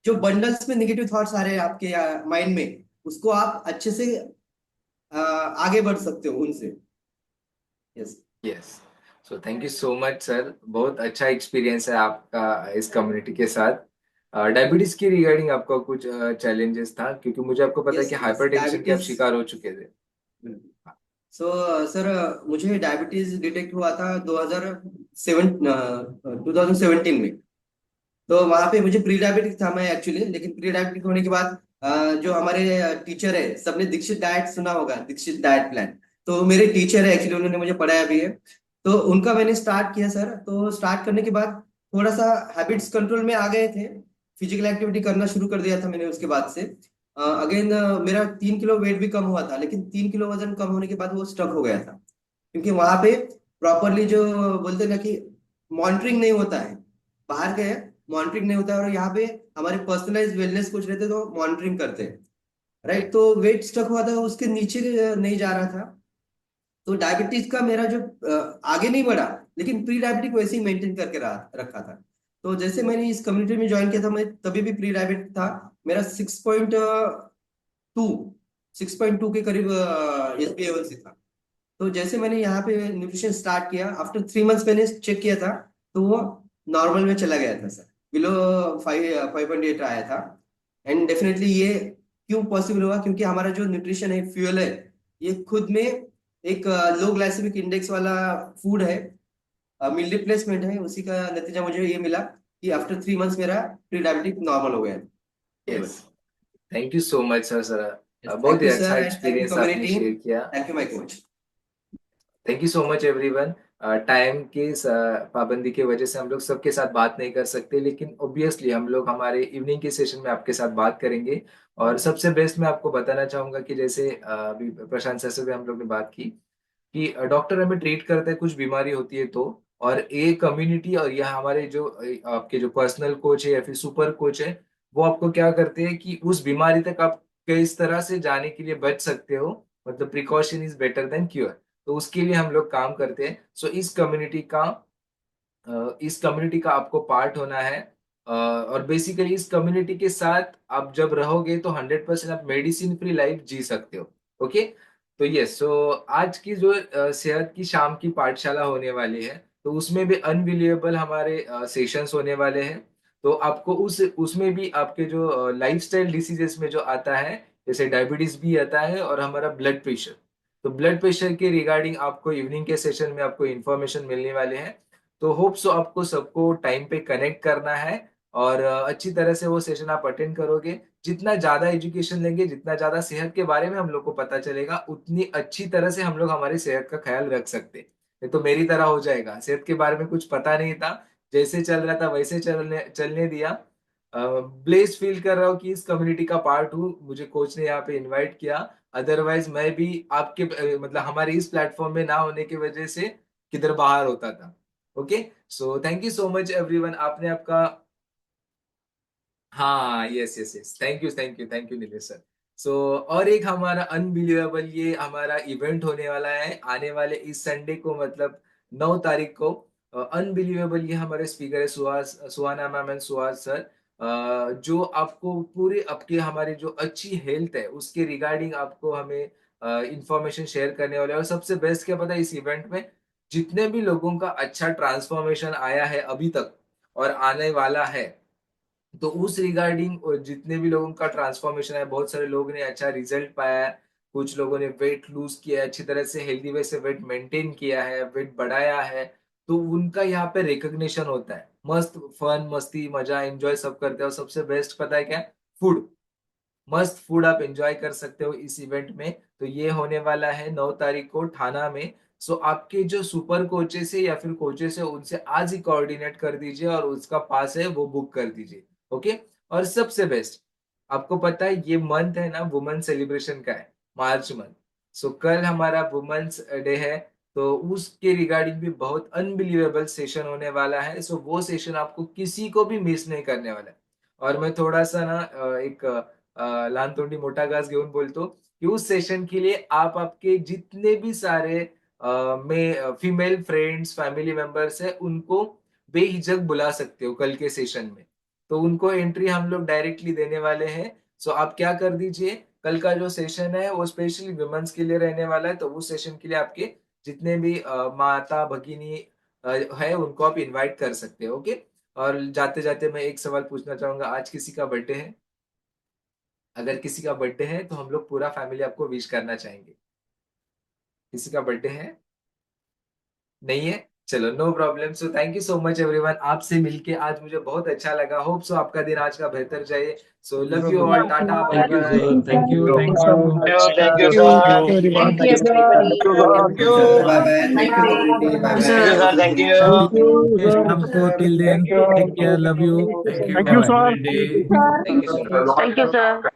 जो बंडल्स में नेगेटिव थॉट्स आ रहे हैं आपके माइंड में, उसको आप अच्छे से आगे बढ़ सकते हो उनसे। Yes. Yes. So thank you so much sir, बहुत अच्छा एक्सपीरियंस है आपका इस कम्युनिटी के साथ। डायबिटीज की रिगार्डिंग आपका कुछ चैलेंजेस था, क्योंकि मुझे आपको पता है यस, कि यस, हाइपरटेंशन के आप डायबिटीज। शिकार हो चुके थे। सर मुझे डायबिटीज डिटेक्ट हुआ था 2017 में। तो वहां पे मुझे प्री डायबिटिक था मैं एक्चुअली, लेकिन प्री डायबिटिक होने के बाद जो हमारे टीचर है, सबने दीक्षित डाइट सुना होगा, दीक्षित डाइट प्लान। तो मेरे टीचर है एक्चुअली, उन्होंने मुझे पढ़ाया भी है। तो उनका मैंने स्टार्ट किया सर। तो स्टार्ट करने के बाद थोड़ा सा हैबिट्स कंट्रोल में आ गए थे। फिजिकल एक्टिविटी करना शुरू कर दिया था मैंने उसके बाद से। अगेन मेरा 3 किलो वेट भी कम हुआ था, लेकिन 3 किलो वजन कम होने के बाद वो स्टक हो गया था। क्योंकि वहां पे प्रॉपरली जो बोलते हैं ना कि मॉनिटरिंग नहीं होता है, बाहर के मॉनिटरिंग नहीं होता है। और यहाँ पे हमारे पर्सनलाइज वेलनेस कोच रहते हैं, तो मॉनिटरिंग करते हैं, राइट। तो वेट स्टक हुआ था, उसके नीचे नहीं जा रहा था। तो डायबिटीज का मेरा जो आगे नहीं बढ़ा, लेकिन प्री डायबिटिक वैसे ही मेंटेन करके रखा था। तो जैसे मैंने इस कम्युनिटी में ज्वाइन किया था, मैं तभी भी प्री डायबिटिक था। मेरा 6.2 के करीब SpA1C था। तो जैसे मैंने यहाँ पे न्यूट्रिशन स्टार्ट किया, आफ्टर 3 मंथ्स मैंने चेक किया था, तो वो नॉर्मल में चला गया था सर। बिलो 5.8 आया था। एंड डेफिनेटली ये क्यों पॉसिबल हुआ, क्योंकि हमारा जो न्यूट्रिशन है, फ्यूल है, ये खुद में एक लो ग्लाइसेमिक इंडेक्स वाला फूड है, मील रिप्लेसमेंट है। उसी का नतीजा मुझे ये मिला कि आफ्टर 3 मंथ्स मेरा प्री डायबिटिक नॉर्मल हो गया। Yes, thank you so much sir. Sir बहुत थैंक ही यू अच्छा sir, and thank you experience आपने कम्युनिटी, शेयर किया। Thank you my coach. Thank you so much everyone. Time की पाबंदी की वजह से हम लोग सबके साथ बात नहीं कर सकते, लेकिन ऑब्वियसली हम लोग हमारे इवनिंग के सेशन में आपके साथ बात करेंगे। और सबसे बेस्ट मैं आपको बताना चाहूंगा कि जैसे अभी प्रशांत सर से भी हम लोग ने बात की कि डॉक्टर हमें ट्रीट करते हैं कुछ बीमारी होती है तो, और ये कम्युनिटी और यह हमारे जो आपके जो पर्सनल कोच है या फिर सुपर कोच है, वो आपको क्या करते हैं कि उस बीमारी तक आप किस तरह से जाने के लिए बच सकते हो। मतलब precaution is better than cure. तो उसके लिए हम लोग काम करते हैं। सो इस कम्युनिटी का आपको पार्ट होना है। और बेसिकली इस कम्युनिटी के साथ आप जब रहोगे तो 100% आप मेडिसिन फ्री लाइफ जी सकते हो। ओके। तो यस, सो आज की जो सेहत की शाम की पाठशाला होने वाली है, तो उसमें भी अनबिलीवेबल हमारे सेशंस होने वाले हैं। तो आपको उसमें भी आपके जो लाइफस्टाइल डिसीजेस में जो आता है, जैसे डायबिटीज भी आता है और हमारा ब्लड प्रेशर। तो ब्लड प्रेशर के रिगार्डिंग आपको इवनिंग के सेशन में आपको इन्फॉर्मेशन मिलने वाले हैं। तो होप सो आपको सबको टाइम पे कनेक्ट करना है और अच्छी तरह से वो सेशन आप अटेंड करोगे। जितना ज्यादा एजुकेशन लेंगे, जितना ज्यादा सेहत के बारे में हम लोग को पता चलेगा, उतनी अच्छी तरह से हम लोग हमारी सेहत का ख्याल रख सकते। ये तो मेरी तरह हो जाएगा, सेहत के बारे में कुछ पता नहीं था, जैसे चल रहा था वैसे चलने चलने दिया। ब्लेस्ड फील कर रहा हूँ कि इस कम्युनिटी का पार्ट हूँ, मुझे कोच ने यहाँ पे इनवाइट किया। अदरवाइज मैं भी आपके मतलब हमारे इस प्लेटफॉर्म में ना होने की वजह से किधर बाहर होता था। Okay. So thank you so much everyone, आपने आपका, हाँ yes yes yes, thank you Nilesh sir. So और एक हमारा अनबिलीवेबल ये हमारा इवेंट होने वाला है आने वाले इस संडे को, मतलब 9 तारीख को। अनबिलीवेबल ये हमारे स्पीकर है सुहाना मैम एंड सुहास सर, जो आपको पूरे आपके हमारी जो अच्छी हेल्थ है उसके रिगार्डिंग आपको हमें इंफॉर्मेशन शेयर करने वाले हैं। और सबसे बेस्ट क्या पता है, इस इवेंट में जितने भी लोगों का अच्छा ट्रांसफॉर्मेशन आया है अभी तक और आने वाला है, तो उस रिगार्डिंग जितने भी लोगों का ट्रांसफॉर्मेशन है, बहुत सारे लोगों ने अच्छा रिजल्ट पाया है। कुछ लोगों ने वेट लूज किया है, अच्छी तरह से हेल्दी वे से वेट मेंटेन किया है, वेट बढ़ाया है। तो उनका यहाँ पे रिकॉग्निशन होता है। मस्त फन मस्ती मजा एंजॉय सब करते हैं। और सबसे बेस्ट पता है क्या, फूड। मस्त फूड आप एंजॉय कर सकते हो इस इवेंट में। तो ये होने वाला है 9 तारीख को ठाणा में। सो आपके जो सुपर कोचेस है या फिर कोचेस है, उनसे आज ही कोऑर्डिनेट कर दीजिए और उसका पास है वो बुक कर दीजिए। ओके। और सबसे बेस्ट, आपको पता है ये मंथ है ना वुमेन सेलिब्रेशन का है, मार्च मंथ। सो कल हमारा वुमेन्स डे है, तो उसके रिगार्डिंग भी बहुत अनबिलीवेबल सेशन होने वाला है। सो वो सेशन आपको किसी को भी मिस नहीं करने वाला है। और मैं थोड़ा सा ना एक लहान तोंडी मोठा घास घेऊन बोलतो कि उस सेशन के लिए आप आपके जितने भी सारे में फीमेल फ्रेंड्स फैमिली मेंबर्स है, उनको बेहिचक बुला सकते हो कल के सेशन में। तो उनको एंट्री हम लोग डायरेक्टली देने वाले हैं। सो आप क्या कर दीजिए, कल का जो सेशन है वो स्पेशली वुमेन्स के लिए रहने वाला है। तो उस सेशन के लिए आपके जितने भी माता भगिनी है उनको आप इनवाइट कर सकते हो। ओके। और जाते जाते मैं एक सवाल पूछना चाहूंगा, आज किसी का बर्थडे है? अगर किसी का बर्थडे है तो हम लोग पूरा फैमिली आपको विश करना चाहेंगे। किसी का बर्थडे है? नहीं है? चलो, no problem. So thank you so much everyone, आपसे मिलके आज मुझे बहुत अच्छा लगा। होप सो आपका दिन आज का बेहतर जाए। So love you all, tata, bye Thank you, bye. sir. Thank you. Thanks so much. Thank you, Thank sir. you, everyone. Thank you, everybody. Thank you sir, bye bye, thank you community, bye Thank you, bye, Thank you, sir. sir. Thank you. Thank you Okay, sir, शाम को till then Thank you. take care, love you. Thank Thank you. you. Thank you, Have a sir. great day. Thank you, sir. Thank you, sir.